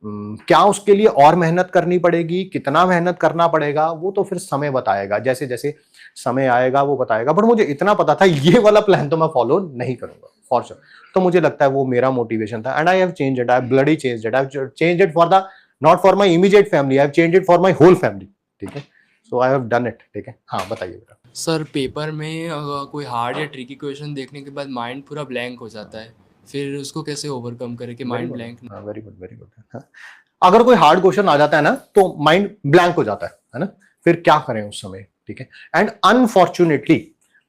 क्या उसके लिए और मेहनत करनी पड़ेगी, कितना मेहनत करना पड़ेगा, वो तो फिर समय बताएगा, जैसे जैसे समय आएगा वो बताएगा। बट मुझे इतना पता था ये वाला प्लान तो मैं फॉलो नहीं करूंगा फॉर श्योर। तो मुझे लगता है वो मेरा मोटिवेशन था, and I have changed it, I have bloody changed it, I have changed it for the, not for my immediate family, I have changed it for my whole family, ठीक है। So I have done it, ठीक है। हाँ बताइए बेटा। Sir paper में कोई hard या ट्रिकी क्वेश्चन देखने के बाद माइंड पूरा ब्लैंक हो जाता है, फिर उसको कैसे ओवरकम करें कि माइंड ब्लैंक ना। Very good, very good. अगर कोई हार्ड क्वेश्चन आ जाता है ना तो माइंड ब्लैंक हो जाता है ना, फिर क्या करें उस समय, ठीक है। एंड अनफॉर्चुनेटली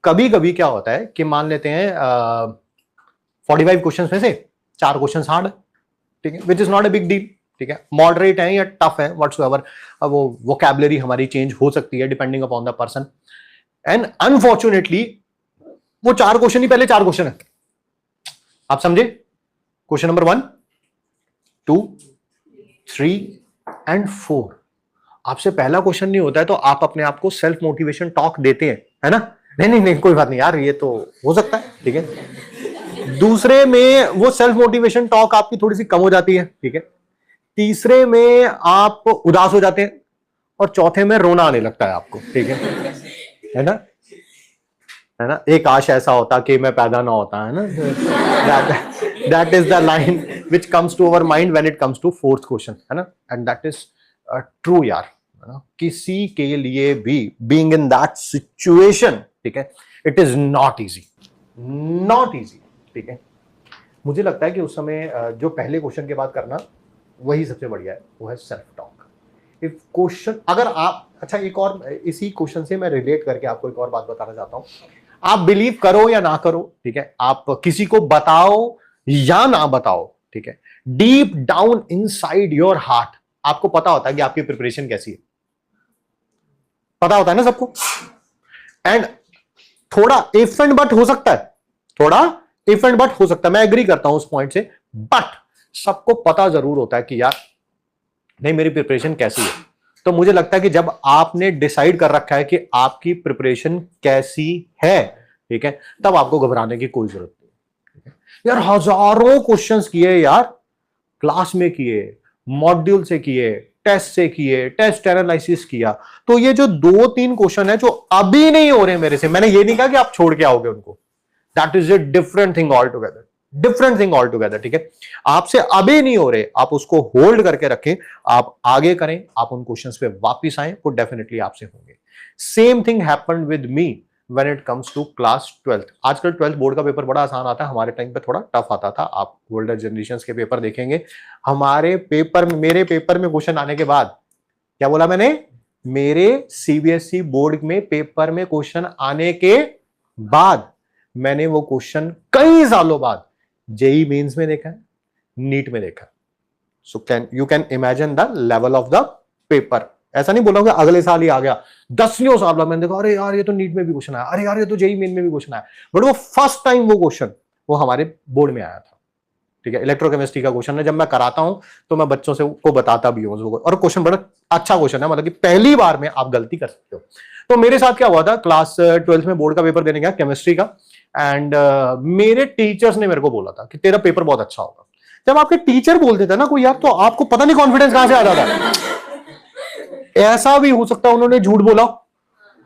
कभी कभी क्या होता है कि मान लेते हैं 45 क्वेश्चन में से 4 क्वेश्चन हार्ड, ठीक है, which is not a big deal, ठीक है, मॉडरेट है या टफ है व्हाटसोएवर, अब वो वोकैबुलरी हमारी चेंज हो सकती है depending upon the person. And unfortunately वो 4 क्वेश्चन ही पहले 4 क्वेश्चन है, आप समझे, क्वेश्चन नंबर 1, 2, 3 एंड 4। आपसे पहला क्वेश्चन नहीं होता है तो आप अपने आप को सेल्फ मोटिवेशन टॉक देते हैं, है ना, नहीं कोई बात नहीं यार, ये तो हो सकता है, ठीक है। दूसरे में वो सेल्फ मोटिवेशन टॉक आपकी थोड़ी सी कम हो जाती है, ठीक है। तीसरे में आप उदास हो जाते हैं, और चौथे में रोना आने लगता है आपको, ठीक है ना, है ना। एक काश ऐसा होता कि मैं पैदा ना होता, है ना, that is the line which comes to our mind when it comes to 4th question, है ना, एंड दैट इज ट्रू यार, है ना। किसी के लिए भी बीइंग इन दैट सिचुएशन, ठीक है, इट इज नॉट इजी, ठीक है। मुझे लगता है कि उस समय जो पहले क्वेश्चन के बाद करना वही सबसे बढ़िया है, वो है सेल्फ टॉक। इफ क्वेश्चन अगर आप, अच्छा एक और इसी क्वेश्चन से मैं रिलेट करके आपको एक और बात बताना चाहता हूं, आप बिलीव करो या ना करो, ठीक है, आप किसी को बताओ या ना बताओ, ठीक है, deep down inside your heart आपको पता होता है कि आपकी प्रिपरेशन कैसी है, पता होता है ना सबको। एंड थोड़ा इफ एंड बट हो सकता है, मैं एग्री करता हूं उस पॉइंट से, बट सबको पता जरूर होता है कि यार नहीं मेरी प्रिपरेशन कैसी है। तो मुझे लगता है कि जब आपने डिसाइड कर रखा है कि आपकी प्रिपरेशन कैसी है, ठीक है, तब आपको घबराने की कोई जरूरत नहीं, ठीक है। यार हजारों क्वेश्चंस किए यार, क्लास में किए, मॉड्यूल से किए, टेस्ट से किए, टेस्ट एनालिसिस किया, तो ये जो 2-3 क्वेश्चन है जो अभी नहीं हो रहे मेरे से, मैंने ये नहीं कहा कि आप छोड़ के आओगे उनको, that is a different thing all together, different thing all together, ठीक है। आपसे अभी नहीं हो रहे, आप उसको होल्ड करके रखें, आप आगे करें, आप उन क्वेश्चंस पे वापस आए, वो डेफिनेटली आपसे होंगे। Same thing happened with me when it comes to class 12th। आजकल 12th बोर्ड का पेपर बड़ा आसान आता है, हमारे टाइम पे थोड़ा टफ आता था। आप ओल्डर जनरेशंस के पेपर देखेंगे, हमारे पेपर में, मेरे पेपर में क्वेश्चन आने के बाद, क्या बोला मैंने, मेरे सीबीएसई बोर्ड में पेपर में क्वेश्चन आने के बाद मैंने वो क्वेश्चन कई सालों बाद जेई मेंस में देखा है, नीट में देखा है। So you can imagine the level of the paper. ऐसा नहीं बोला अगले साल ही आ गया, 10वें साल बाद मैंने देखा अरे यार ये तो नीट में भी क्वेश्चन आया, अरे यार ये तो जेई मेन में भी क्वेश्चन आया, बट वो फर्स्ट टाइम वो क्वेश्चन वो हमारे बोर्ड में आया था, ठीक है। इलेक्ट्रोकेमिस्ट्री का क्वेश्चन है, जब मैं कराता हूं तो मैं बच्चों से को बताता भी हूं, और क्वेश्चन बड़ा अच्छा क्वेश्चन है, मतलब कि पहली बार में आप गलती कर सकते हो। तो मेरे साथ क्या हुआ था, क्लास 12th में बोर्ड का पेपर देने गया केमिस्ट्री का, एंड मेरे टीचर्स ने मेरे को बोला था कि तेरा पेपर बहुत अच्छा होगा। जब आपके टीचर बोल देता है ना कोई यार, तो आपको पता नहीं कॉन्फिडेंस कहां से आ जाता है। ऐसा भी हो सकता है उन्होंने झूठ बोला,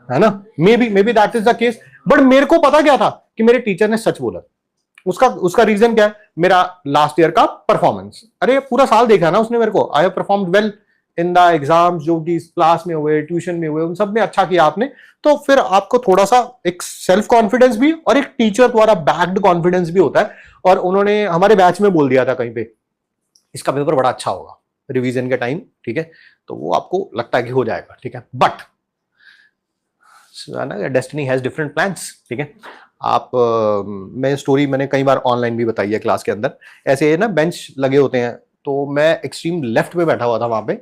है ना, may be that is the case, but मेरे को पता क्या था कि मेरे टीचर ने सच बोला। उसका रीजन क्या है, मेरा लास्ट ईयर का परफॉर्मेंस। अरे पूरा साल देखा ना उसने मेरे को, I have performed well in the exams, जो कि क्लास में हुए, ट्यूशन में हुए, उन सब में अच्छा किया आपने, तो फिर आपको थोड़ा सा एक सेल्फ कॉन्फिडेंस भी और एक टीचर द्वारा बैक्ड कॉन्फिडेंस भी होता है। और उन्होंने हमारे बैच में बोल दिया था कहीं पे, इसका पेपर बड़ा अच्छा होगा रिवीजन के टाइम, ठीक है, तो वो आपको लगता है कि हो जाएगा, ठीक है। But destiny has different plans, ठीक है। आप मैं स्टोरी मैंने कई बार ऑनलाइन भी बताई है क्लास के अंदर। ऐसे ना बेंच लगे होते हैं, तो मैं एक्सट्रीम लेफ्ट पे बैठा हुआ था वहां पे,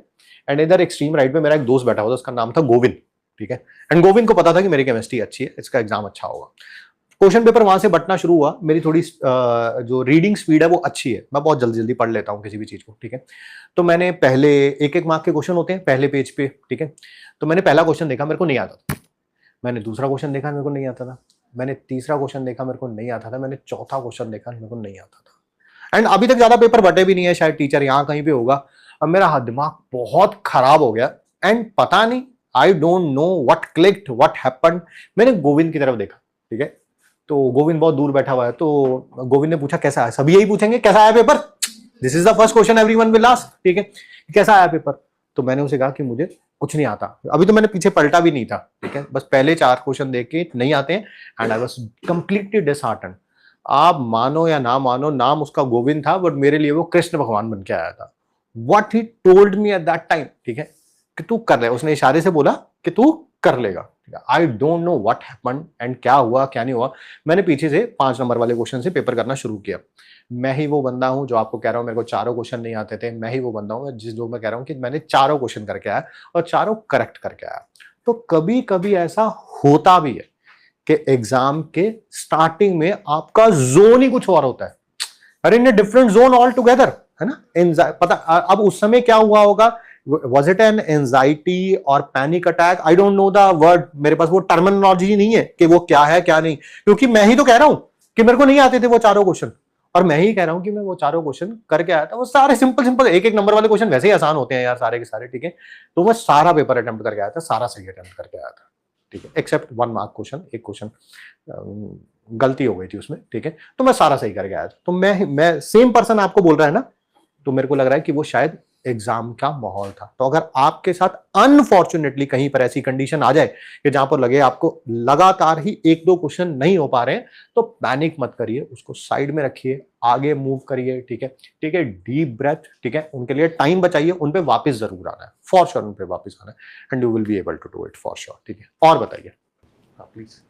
एंड इधर एक्सट्रीम राइट पे मेरा एक दोस्त बैठा हुआ था, उसका नाम था गोविंद, ठीक है। एंड गोविंद को पता था कि मेरी केमिस्ट्री अच्छी है, इसका एग्जाम अच्छा होगा। क्वेश्चन पेपर वहां से बंटना शुरू हुआ, मेरी थोड़ी जो रीडिंग स्पीड है वो अच्छी है, मैं बहुत जल्दी जल्दी पढ़ लेता हूँ किसी भी चीज को, ठीक है। तो मैंने पहले 1-1 मार्क के क्वेश्चन होते हैं पहले पेज पे, ठीक है। तो मैंने पहला क्वेश्चन देखा, मेरे को नहीं आता था। मैंने दूसरा क्वेश्चन देखा, मेरे को नहीं आता था। मैंने तीसरा क्वेश्चन देखा, मेरे को नहीं आता था। मैंने चौथा क्वेश्चन देखा, मेरे को नहीं आता था। एंड अभी तक ज्यादा पेपर बटे भी नहीं है, शायद टीचर यहाँ कहीं पे होगा। अब मेरा दिमाग बहुत खराब हो गया, एंड पता नहीं, I don't know what clicked, what happened. मैंने गोविंद की तरफ देखा, ठीक है। तो गोविंद बहुत दूर बैठा हुआ है, तो गोविंद ने पूछा कैसा है, सभी यही पूछेंगे कैसा आया paper, this is the first question everyone will ask, ठीक है, कैसा आया पेपर। तो मैंने उसे कहा कि मुझे कुछ नहीं आता। अभी तो मैंने पीछे पलटा भी नहीं था, ठीक है, बस पहले 4 क्वेश्चन देख के नहीं आते हैं, and I was completely disheartened. आप मानो या ना मानो, नाम उसका गोविंद था, बट मेरे लिए वो कृष्ण भगवान बन के आया था। What he told me at that time, ठीक है, कि तू कर ले, उसने इशारे से बोला कि तू कर लेगा। I don't know what happened and क्या हुआ क्या नहीं हुआ। मैंने पीछे से 5 नंबर वाले क्वेश्चन से पेपर करना शुरू किया। मैं ही वो बंदा हूं जो आपको कह रहा हूं मेरे को चारों क्वेश्चन नहीं आते थे। मैं ही वो बंदा हूं जिस जो मैं कह रहा हूं कि मैंने चारों क्वेश्चन करके आया और चारों करेक्ट करके आया। तो कभी कभी ऐसा होता भी है कि एग्जाम के स्टार्टिंग में आपका जोन ही कुछ और होता है, अरे in different zone all together, है ना। पता अब उस समय क्या हुआ होगा, was it an anxiety or panic attack? I don't know the word, मेरे पास वो टर्मिनोलॉजी नहीं है कि वो क्या है क्या नहीं, क्योंकि मैं ही तो कह रहा हूं कि मेरे को नहीं आते थे वो चारों क्वेश्चन, और मैं ही कह रहा हूं कि मैं वो चारों क्वेश्चन करके आया था। वो सारे सिंपल 1-1 नंबर वाले क्वेश्चन वैसे ही आसान होते हैं यार, सारे के सारे, ठीक है। तो मैं सारा पेपर अटेम्प्ट करके आया था, सारा सही अटेम्प्ट करके आया था, ठीक है, एक्सेप्ट 1 मार्क क्वेश्चन, एक क्वेश्चन गलती हो गई थी उसमें, ठीक है। तो मैं सारा सही करके आया था। तो मैं सेम पर्सन आपको बोल रहा है ना, तो मेरे को लग रहा है कि वो शायद एग्जाम का माहौल था। तो अगर आपके साथ अनफॉर्चुनेटली कहीं पर ऐसी कंडीशन आ जाए कि जहां पर लगे आपको लगातार ही 1-2 क्वेश्चन नहीं हो पा रहे हैं, तो पैनिक मत करिए, उसको साइड में रखिए, आगे मूव करिए, ठीक है, ठीक है, डीप ब्रेथ, ठीक है, उनके लिए टाइम बचाइए, उन पे वापस जरूर आना है, फॉर श्योर उन पे वापस आना है, and you will be able to do it for sure, ठीक है। और बताइए, हाँ please.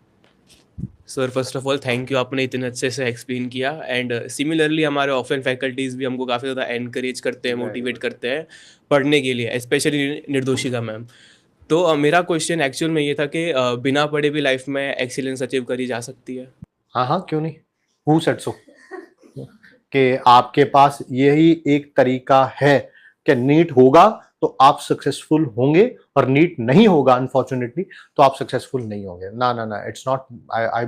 Sir first of all thank you, आपने इतने अच्छे से एक्सप्लेन किया। एंड सिमिलरली हमारे ऑफलाइन फैकल्टीज़ भी हमको काफ़ी ज़्यादा एनकरेज करते हैं, मोटिवेट करते हैं पढ़ने के लिए, स्पेशली निर्दोषिका मैम। तो मेरा क्वेश्चन एक्चुअल में ये था कि बिना पढ़े भी लाइफ में एक्सीलेंस अचीव करी जा सकती है। हाँ हाँ, क्यों नहीं, हु सेड सो, कि आपके पास यही एक तरीका है कि नीट होगा तो आप सक्सेसफुल होंगे, और नीट नहीं होगा अनफॉर्चुनेटली तो आप सक्सेसफुल नहीं होंगे। ना ना ना, इट्स नॉट, आई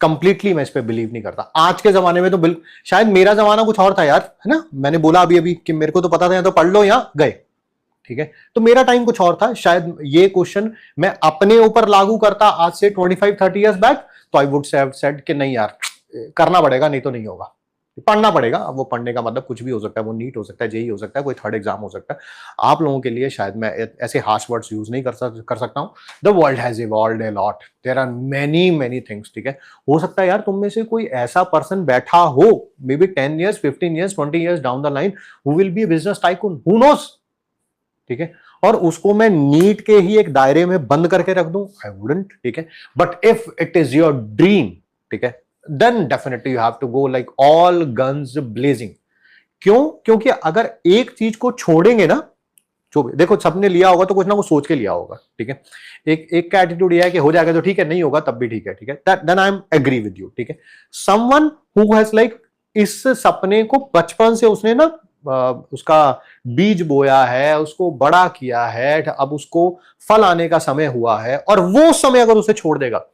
कंप्लीटली मैं इस पे बिलीव नहीं करता। आज के जमाने में तो बिल्कुल, शायद मेरा जमाना कुछ और था यार, है ना, मैंने बोला अभी अभी कि मेरे को तो पता था, या तो पढ़ लो या गए, ठीक है, तो मेरा टाइम कुछ और था। शायद ये क्वेश्चन मैं अपने ऊपर लागू करता आज से 25-30 इयर्स बैक, तो आई वुड हैव सेड कि नहीं यार, करना पड़ेगा, नहीं तो नहीं होगा, पढ़ना पड़ेगा। अब वो पढ़ने का मतलब कुछ भी हो सकता है, वो नीट हो सकता है, जेई हो सकता है, कोई थर्ड एग्जाम हो सकता है। आप लोगों के लिए शायद मैं ऐसे हार्श वर्ड्स यूज नहीं कर सकता हूँ। The world has evolved a lot, there are many many things, ठीक है। हो सकता है यार तुम में से कोई ऐसा पर्सन बैठा हो, may be 10 years, 15 years, 20 years down the line, who will be business tycoon, who knows, ठीक है, और उसको मैं नीट के ही एक दायरे में बंद करके रख दूं, आई वुडंट, ठीक है। But if it is your dream, ठीक है, then definitely you have to go like all guns blazing। क्यों? क्योंकि अगर एक चीज को छोड़ेंगे ना, जो देखो सबने लिया होगा तो कुछ ना कुछ सोच के लिया होगा, ठीक है। एक का एटीट्यूड ये है कि हो जाएगा तो ठीक है, नहीं होगा तब भी ठीक है, ठीक है, then I am agree with you, ठीक है। समवन हु हैज लाइक इस सपने को बचपन से उसने ना उसका बीज बोया है, उसको बड़ा किया है, अब उसको फल आने का समय हुआ है, और वो समय अगर उसे छोड़ देगा,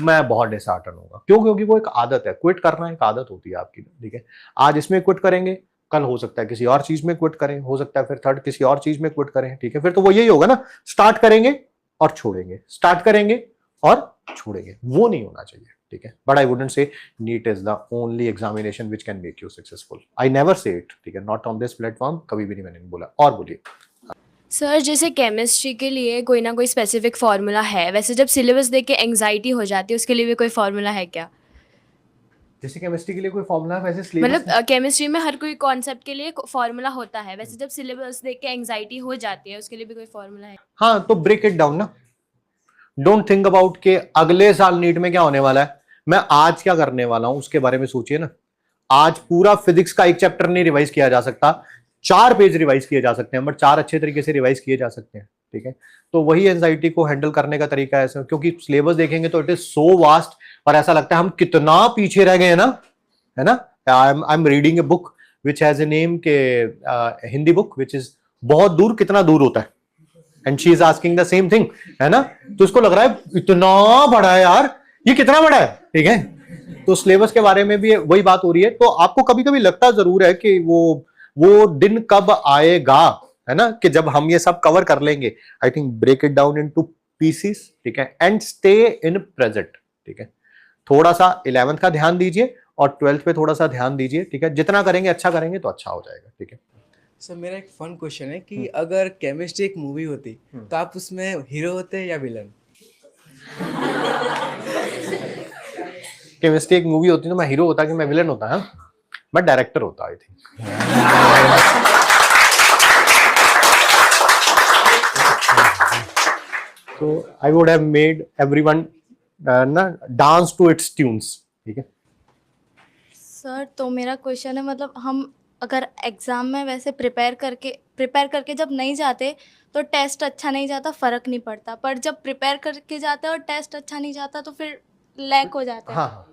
मैं बहुत डिसहार्टन होगा। क्यों? क्योंकि वो एक आदत है, क्विट करना एक आदत होती है आपकी, ठीक है। आज इसमें क्विट करेंगे, कल हो सकता है किसी और चीज में क्विट करें, हो सकता है फिर थर्ड किसी और चीज में क्विट करें, ठीक है। फिर तो वो यही होगा ना, स्टार्ट करेंगे और छोड़ेंगे, स्टार्ट करेंगे और छोड़ेंगे, वो नहीं होना चाहिए, ठीक है। But I wouldn't say NEET is the only examination which can make you successful, I never say it, ठीक है, नॉट ऑन दिस प्लेटफॉर्म, कभी भी नहीं मैंने बोला। और बोलिए सर जैसे केमिस्ट्री के लिए कोई ना कोई स्पेसिफिक फार्मूला है, वैसे जब सिलेबस देख के एंग्जाइटी हो जाती है उसके लिए भी कोई फार्मूला है क्या? जैसे केमिस्ट्री के लिए कोई फॉर्मूला है, वैसे सिलेबस मतलब केमिस्ट्री में हर कोई कॉन्सेप्ट के लिए फार्मूला होता है, वैसे जब सिलेबस देख के एंग्जाइटी हो जाती है उसके लिए भी कोई फार्मूला है? हाँ, तो ब्रेक इट डाउन ना, डोंट थिंक अबाउट के अगले साल नीट में क्या होने वाला है, मैं आज क्या करने वाला हूं उसके बारे में सोचिए ना। आज पूरा फिजिक्स का एक चैप्टर नहीं रिवाइज किया जा सकता, 4 पेज रिवाइज किए जा सकते हैं, बट 4 अच्छे तरीके से रिवाइज किए जा सकते हैं, ठीक है। तो वही एंजाइटी को हैंडल करने का तरीका है ऐसा, क्योंकि सिलेबस देखेंगे तो इट इज सो वास्ट, और ऐसा लगता है हम कितना पीछे रह गए हैं ना, है ना। I am reading a book which has a name के हिंदी बुक विच इज बहुत दूर कितना दूर होता है, and she is asking the same thing, है ना। तो इसको लग रहा है इतना बड़ा है यार, ये कितना बड़ा है, ठीक है। तो सिलेबस के बारे में भी वही बात हो रही है। तो आपको कभी कभी लगता जरूर है कि वो दिन कब आएगा, है ना, कि जब हम ये सब कवर कर लेंगे। I think break it down into pieces, ठीक है, एंड स्टे इन प्रेजेंट, ठीक है। थोड़ा सा 11th का ध्यान दीजिए और 12th पे थोड़ा सा ध्यान दीजिए, ठीक है। जितना करेंगे अच्छा करेंगे तो अच्छा हो जाएगा, ठीक है। सर मेरा एक फन क्वेश्चन है कि अगर केमिस्ट्री एक मूवी होती तो आप उसमें हीरो होते या विलन? केमिस्ट्री एक मूवी होती तो मैं हीरो होता कि मैं विलन होता है? मैं डायरेक्टर होता, आई थिंक। तो I would have made everyone ना डांस टू इट्स ट्यून्स, ठीक है। सर तो मेरा क्वेश्चन है, मतलब हम अगर एग्ज़ाम में वैसे प्रिपेयर करके जब नहीं जाते तो टेस्ट अच्छा नहीं जाता, फ़र्क नहीं पड़ता, पर जब प्रिपेयर करके जाते हैं और टेस्ट अच्छा नहीं जाता तो फिर लैक हो जाता है। हाँ,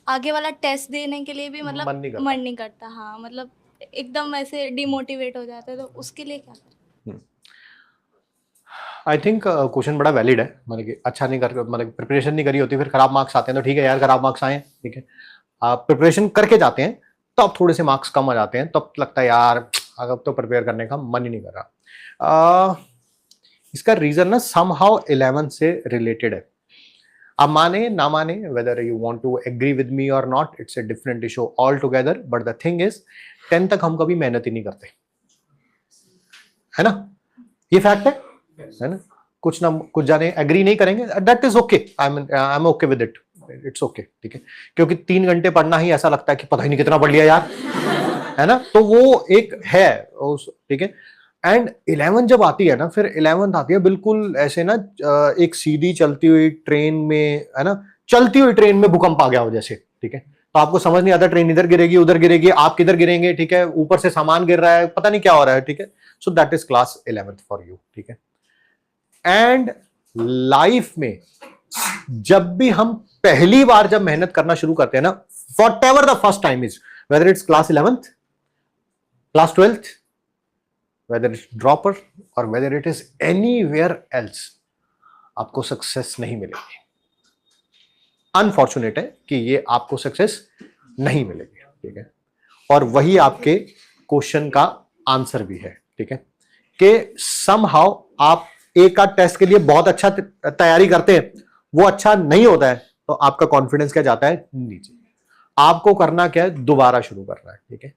आगे वाला टेस्ट देने के लिए भी मतलब मन नहीं करता। हाँ, मतलब एकदम ऐसे डिमोटिवेट हो जाते हैं, तो उसके लिए क्या करें? आई थिंक क्वेश्चन बड़ा वैलिड है, मतलब कि अच्छा नहीं कर, मतलब प्रिपरेशन नहीं करी होती फिर खराब मार्क्स आते हैं, तो ठीक है यार, खराब मार्क्स आए, ठीक है। आप प्रिपरेशन करके जाते हैं तो अब थोड़े से मार्क्स कम आ जाते हैं, तो अब लगता है यार अब तो प्रिपेयर करने का मन ही नहीं कर रहा। इसका रीजन ना समहाउ 11th से रिलेटेड है। आप माने ना माने, whether you want to agree with me or not, it's a different issue altogether, but the thing is 10 तक हम कभी मेहनत ही नहीं करते, है ना, ये फैक्ट है ना। कुछ जाने एग्री नहीं करेंगे, that is okay, I am okay with it, it's okay, ठीक है। क्योंकि 3 घंटे पढ़ना ही ऐसा लगता है कि पता ही नहीं कितना पढ़ लिया यार, है ना। तो वो एक है, ठीक है। एंड 11 जब आती है ना, फिर 11th आती है बिल्कुल ऐसे ना, एक सीधी चलती हुई ट्रेन में, है ना, चलती हुई ट्रेन में भूकंप आ गया हो जैसे, ठीक है। तो आपको समझ नहीं आता, ट्रेन इधर गिरेगी उधर गिरेगी, आप किधर गिरेंगे, ठीक है, ऊपर से सामान गिर रहा है, पता नहीं क्या हो रहा है, ठीक है। So that is class 11th for you, ठीक है। एंड लाइफ में जब भी हम पहली बार जब मेहनत करना शुरू करते हैं ना, whatever the first time is, whether it's class 11th, class 12th, whether it's dropper or whether it is anywhere else, आपको सक्सेस नहीं मिलेगी। अनफॉर्चुनेट है कि ये आपको सक्सेस नहीं मिलेगी, ठीक है। और वही आपके क्वेश्चन का आंसर भी है, ठीक है, कि समहाउ आप एक आध टेस्ट के लिए बहुत अच्छा तैयारी करते हैं, वो अच्छा नहीं होता है तो आपका कॉन्फिडेंस क्या जाता है नीचे। आपको करना क्या है, दोबारा शुरू करना है, ठीक है,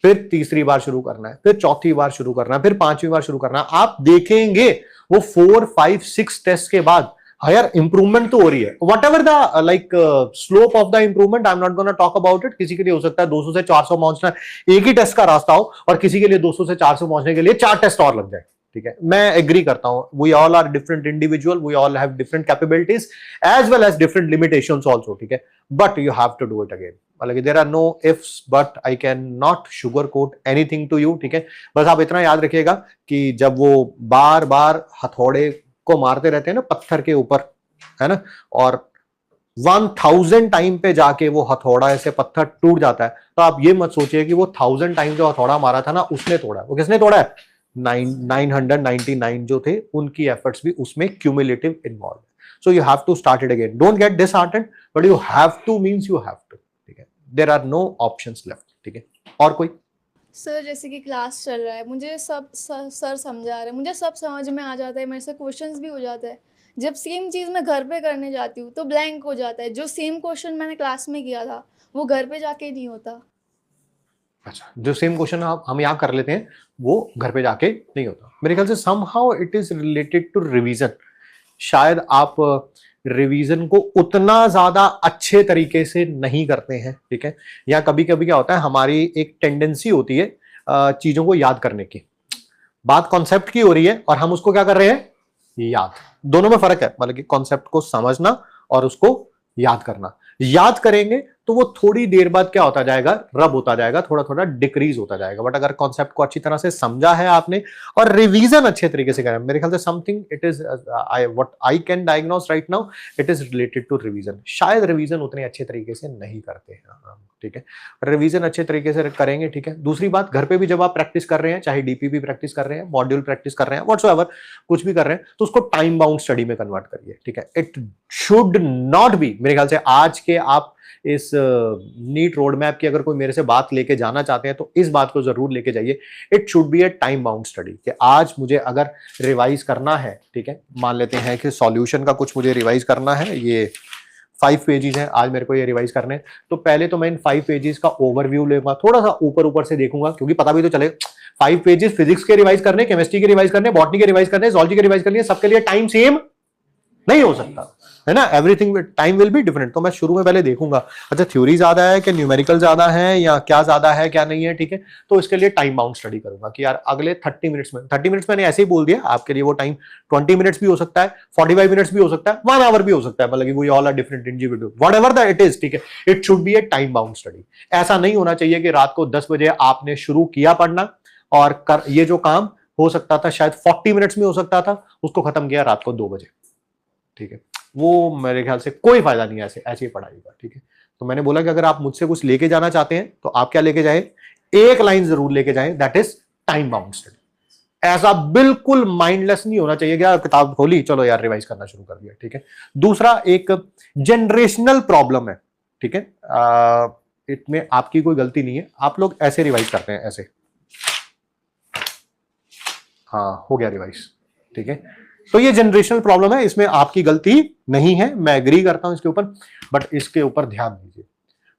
फिर तीसरी बार शुरू करना है, फिर चौथी बार शुरू करना है, फिर पांचवी बार शुरू करना है। आप देखेंगे वो 4, 5, 6 टेस्ट के बाद हायर इंप्रूवमेंट तो हो रही है। What ever the like slope of the improvement, I am not gonna talk about it. किसी के लिए हो सकता है 200 से 400 पहुंचना एक ही टेस्ट का रास्ता हो, और किसी के लिए 200 से 400 पहुंचने के लिए 4 टेस्ट और लग जाए, ठीक है। मैं एग्री करता हूं, we all are different individual, we all have different capabilities as well as different limitations also, ठीक है, but you have to do it again. मतलब there are no ifs but, I can not sugar coat anything to you, ठीक है। बस आप इतना याद रखिएगा कि जब वो बार बार हथौड़े को मारते रहते हैं ना पत्थर के ऊपर, है ना, और 1000 टाइम पे जाके वो हथौड़ा ऐसे पत्थर टूट जाता है, तो आप ये मत सोचिए कि वो 1000 टाइम जो हथौड़ा मारा था ना उसने तोड़ा है। वो किसने तोड़ा है? 999 जो थे उनकी एफर्ट्स भी उसमें cumulative involve. So you have to start it again, don't get disheartened, but you have to means you have to, ठीक है। There are no options left, ठीक है। और कोई? सर जैसे कि क्लास चल रहा है, मुझे सब सर समझा रहे हैं, मुझे सब समझ में आ जाता है, मेरे से क्वेश्चंस भी हो जाते हैं। जब सेम चीज़ मैं घर पे करने जाती हूँ तो ब्लैंक हो जाता है। जो सेम क्वेश्चन मैंने क्लास में किया था वो घर पे जाके नहीं होता। अच्छा, जो सेम क्वेश्चन हम यहाँ कर लेते हैं वो घर पे जाके नहीं होता। मेरे ख्याल से somehow it is related to revision. शायद आप रिवीजन को उतना ज्यादा अच्छे तरीके से नहीं करते हैं, ठीक है। या कभी कभी क्या होता है, हमारी एक टेंडेंसी होती है चीजों को याद करने की। बात कॉन्सेप्ट की हो रही है और हम उसको क्या कर रहे हैं, याद। दोनों में फर्क है, मतलब कि कॉन्सेप्ट को समझना और उसको याद करना। याद करेंगे तो वो थोड़ी देर बाद क्या होता जाएगा, रब होता जाएगा, थोड़ा थोड़ा डिक्रीज होता जाएगा। बट अगर कॉन्सेप्ट को अच्छी तरह से समझा है आपने और रिवीजन अच्छे तरीके से करा, मेरे ख्याल से something it is what I can diagnose right now, it is related to revision. शायद रिवीजन उतने अच्छे तरीके से नहीं करते हैं, ठीक है। रिवीजन अच्छे तरीके से करेंगे, ठीक है। दूसरी बात, घर पे भी जब आप प्रैक्टिस कर रहे हैं, चाहे डीपीपी प्रैक्टिस कर रहे हैं, मॉड्यूल प्रैक्टिस कर रहे हैं, व्हाटसोएवर कुछ भी कर रहे हैं, तो उसको टाइम बाउंड स्टडी में कन्वर्ट करिए, ठीक है। इट शुड नॉट बी, मेरे ख्याल से आज के आप इस नीट रोड मैप की अगर कोई मेरे से बात लेके जाना चाहते हैं तो इस बात को जरूर लेके जाइए, it should be a time bound study. कि आज मुझे अगर रिवाइज करना है, ठीक है, मान लेते हैं कि सॉल्यूशन का कुछ मुझे रिवाइज करना है, ये 5 पेजेस हैं, आज मेरे को ये रिवाइज करने हैं, तो पहले तो मैं इन 5 पेजेस का ओवरव्यू लेगा, थोड़ा सा ऊपर ऊपर से देखूंगा, क्योंकि पता भी तो चले 5 पेजेस फिजिक्स के रिवाइज करने, केमिस्ट्री के रिवाइज करने, बॉटनी के रिवाइज करने, जोलॉजी के रिवाइज करने, सबके लिए टाइम सेम नहीं हो सकता, है ना। Everything time will be different. तो मैं शुरू में पहले देखूंगा, अच्छा थ्योरी ज्यादा है कि न्यूमेरिकल ज्यादा है, या क्या ज्यादा है क्या नहीं है, ठीक है। तो इसके लिए टाइम बाउंड स्टडी करूंगा कि यार अगले 30 मिनट्स में, 30 मिनट्स मैंने ऐसे ही बोल दिया, आपके लिए वो टाइम 20 मिनट्स भी हो सकता है, 45 मिनट्स भी हो सकता है, 1 आवर भी हो सकता है, मतलब we all are different individual, whatever the it is, ठीक है। It should be a time bound study. ऐसा नहीं होना चाहिए कि रात को 10 बजे आपने शुरू किया पढ़ना और ये जो काम हो सकता था शायद 40 मिनट्स में हो सकता था, उसको खत्म किया रात को 2 बजे, ठीक है। वो मेरे ख्याल से कोई फायदा नहीं है ऐसी पढ़ाई का, ठीक है। तो मैंने बोला कि अगर आप मुझसे कुछ लेके जाना चाहते हैं तो आप क्या लेके जाएं, एक लाइन जरूर लेके जाएं, that is time bound study. ऐसा बिल्कुल माइंडलेस नहीं होना चाहिए कि किताब खोली चलो यार रिवाइज करना शुरू कर दिया, ठीक है। दूसरा एक जनरेशनल प्रॉब्लम है, ठीक है। इसमें आपकी कोई गलती नहीं है, आप लोग ऐसे रिवाइज करते हैं, ऐसे, हाँ हो गया रिवाइज, ठीक है। तो ये जनरेशनल प्रॉब्लम है, इसमें आपकी गलती नहीं है, मैं एग्री करता हूं इसके ऊपर, बट इसके ऊपर ध्यान दीजिए।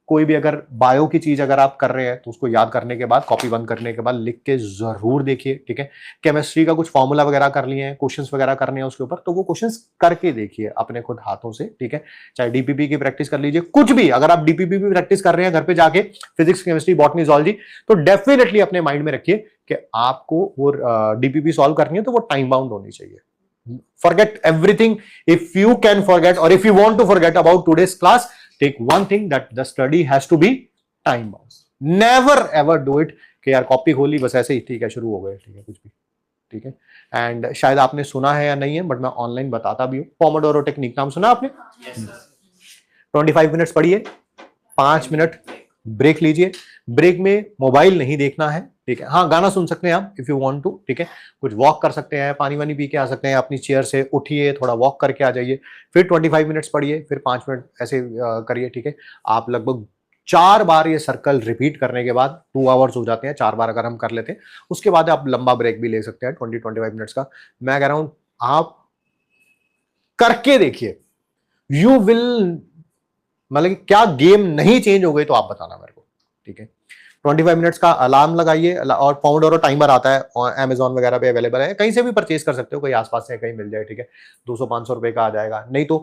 कोई भी अगर बायो की चीज अगर आप कर रहे हैं तो उसको याद करने के बाद, कॉपी बंद करने के बाद लिख के जरूर देखिए, ठीक है। केमिस्ट्री का कुछ फॉर्मूला वगैरह कर लिए हैं, क्वेश्चंस वगैरह करने हैं उसके ऊपर, तो वो क्वेश्चंस करके देखिए अपने खुद हाथों से, ठीक है। चाहे डीपीपी की प्रैक्टिस कर लीजिए, कुछ भी, अगर आप डीपीपी भी प्रैक्टिस कर रहे हैं घर पे जाके, फिजिक्स, केमिस्ट्री, बॉटनी, जोलॉजी, तो डेफिनेटली अपने माइंड में रखिए कि आपको वो डीपीपी सॉल्व करनी है तो वो टाइम बाउंड होनी चाहिए। Forget everything. If you can forget, or if you want to forget about today's class, take one thing, that the study has to be time bound. Never ever do it कि यार copy खोली बस ऐसे ही, ठीक है, शुरू हो गए, ठीक है, कुछ भी, ठीक है। एंड शायद आपने सुना है या नहीं है, बट मैं ऑनलाइन बताता भी हूँ। पोमोडोरो टेक्निक नाम सुना आपने? 25 मिनट्स पढ़िए, 5 मिनट ब्रेक लीजिए। ब्रेक में मोबाइल नहीं देखना है, ठीक है। हाँ, गाना सुन सकते हैं आप इफ यू वांट टू, ठीक है। कुछ वॉक कर सकते हैं, पानी वानी पी के आ सकते हैं, अपनी चेयर से उठिए, थोड़ा वॉक करके आ जाइए, फिर 25 मिनट्स पढ़िए, फिर 5 मिनट ऐसे करिए, ठीक है। आप लगभग 4 बार ये सर्कल रिपीट करने के बाद 2 आवर्स हो जाते हैं, 4 बार अगर हम कर लेते हैं। उसके बाद आप लंबा ब्रेक भी ले सकते हैं 20-25 मिनट्स का। मैं कह रहा हूं आप करके देखिए, यू विल, मतलब क्या गेम नहीं चेंज हो गई तो आप बताना मेरे को, ठीक है। 25 मिनट्स का अलार्म लगाइए, और पोमोडोरो टाइमर आता है और अमेजॉन वगैरह पे अवेलेबल है, कहीं से भी परचेज कर सकते हो, कोई आसपास से कहीं मिल जाए, ठीक है। 200-500 रुपए का आ जाएगा, नहीं तो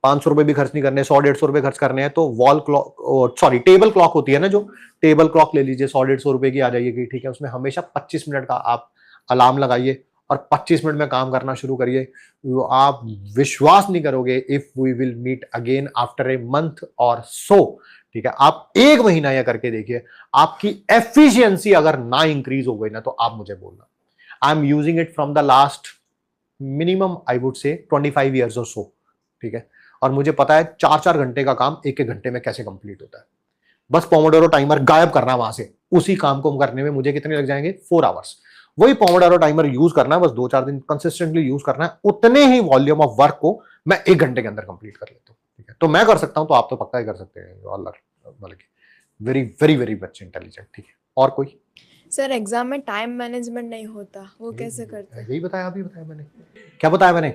500 रुपए भी खर्च नहीं करने, 100-150 रुपए खर्च करने हैं तो wall clock, sorry table clock होती है ना, जो टेबल क्लॉक ले लीजिए, 100-150 रुपए की आ जाएगी, ठीक है। उसमें हमेशा 25 मिनट का आप अलार्म लगाइए और 25 मिनट में काम करना शुरू करिए। आप विश्वास नहीं करोगे, if we will meet again after a month और सो, ठीक है। आप 1 महीना यह करके देखिए, आपकी एफिशिएंसी अगर ना इंक्रीज हो गई ना तो आप मुझे बोलना। I am using it from the last minimum I would से 25 ईयर्स और सो, ठीक है। और मुझे पता है 4-4 घंटे का काम 1-1 घंटे में कैसे कंप्लीट होता है। बस पोमोडोरो टाइमर गायब करना वहां से, उसी काम को करने में मुझे कितने लग जाएंगे, 4 आवर्स। वही पोमोडोरो टाइमर यूज करना है, बस 2-4 दिन कंसिस्टेंटली यूज करना है, उतने ही वॉल्यूम ऑफ वर्क को मैं 1 घंटे के अंदर कंप्लीट कर लेता हूँ, ठीक है। तो मैं कर सकता हूँ तो आप तो पक्का ही कर सकते हैं, मतलब very very very much intelligent, ठीक है। और कोई? सर एग्जाम में टाइम मैनेजमेंट नहीं होता, वो कैसे करते हैं? यही बताया, अभी बताया मैंने। क्या बताया मैंने?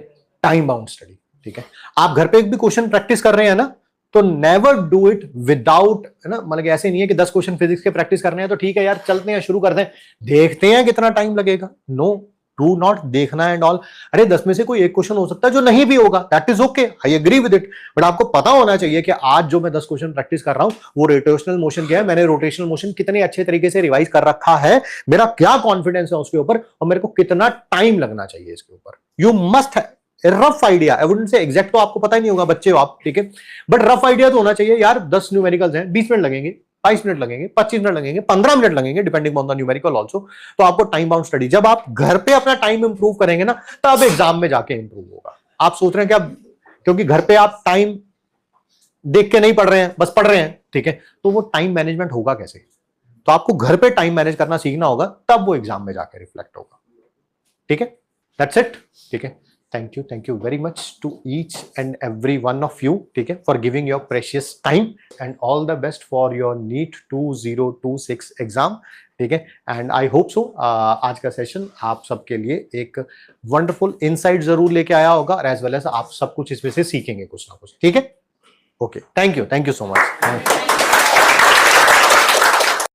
टाइम बाउंड स्टडी, ठीक है। आप घर पे एक भी क्वेश्चन प्रैक्टिस कर रहे हैं ना, तो नेवर डू इट विदाउट, है ना, मतलब ऐसे नहीं है कि 10 क्वेश्चन फिजिक्स के प्रैक्टिस करने हैं तो ठीक है यार चलते हैं शुरू करते हैं, देखते हैं कितना टाइम लगेगा। नो, डू नॉट देखना एंड ऑल। अरे 10 में से कोई एक क्वेश्चन हो सकता है जो नहीं भी होगा, that is okay, I agree with it. But आपको पता होना चाहिए कि आज जो मैं 10 क्वेश्चन प्रैक्टिस कर रहा हूं वो रोटेशनल मोशन क्या है, मैंने रोटेशनल मोशन कितने अच्छे तरीके से रिवाइज कर रखा है, मेरा क्या कॉन्फिडेंस है उसके ऊपर, और मेरे को कितना टाइम लगना चाहिए इसके ऊपर। You must rough idea, I wouldn't से एग्जैक्ट, तो आपको पता ही नहीं होगा, बच्चे हो आप, ठीक है। बट रफ आइडिया तो होना चाहिए यार। 10 न्यूमेरिकल्स हैं, 20 मिनट लगेंगे, 22 मिनट लगेंगे, 25 मिनट लगेंगे, 15 मिनट लगेंगे, depending on the numerical also. तो आपको टाइम बाउंड स्टडी, जब आप घर पे अपना टाइम इंप्रूव करेंगे ना, तब एग्जाम में जाके इंप्रूव होगा। आप सोच रहे हैं कि क्योंकि घर पे आप टाइम देख के नहीं पढ़ रहे हैं, बस पढ़ रहे हैं, ठीक है, तो वो टाइम मैनेजमेंट होगा कैसे? तो आपको घर पे टाइम मैनेज करना सीखना होगा, तब वो एग्जाम में जाके रिफ्लेक्ट होगा, ठीक है। दैट्स इट, ठीक है। thank you very much to each and every one of you, ठीक है, for giving your precious time, and all the best for your NEET 2026 exam, ठीक है। एंड आई होप सो आज का सेशन आप सबके लिए एक वंडरफुल इनसाइट जरूर लेके आया होगा, और एज वेल एज आप सब कुछ इसमें से सीखेंगे कुछ ना कुछ, ठीक है। Okay, thank you so much.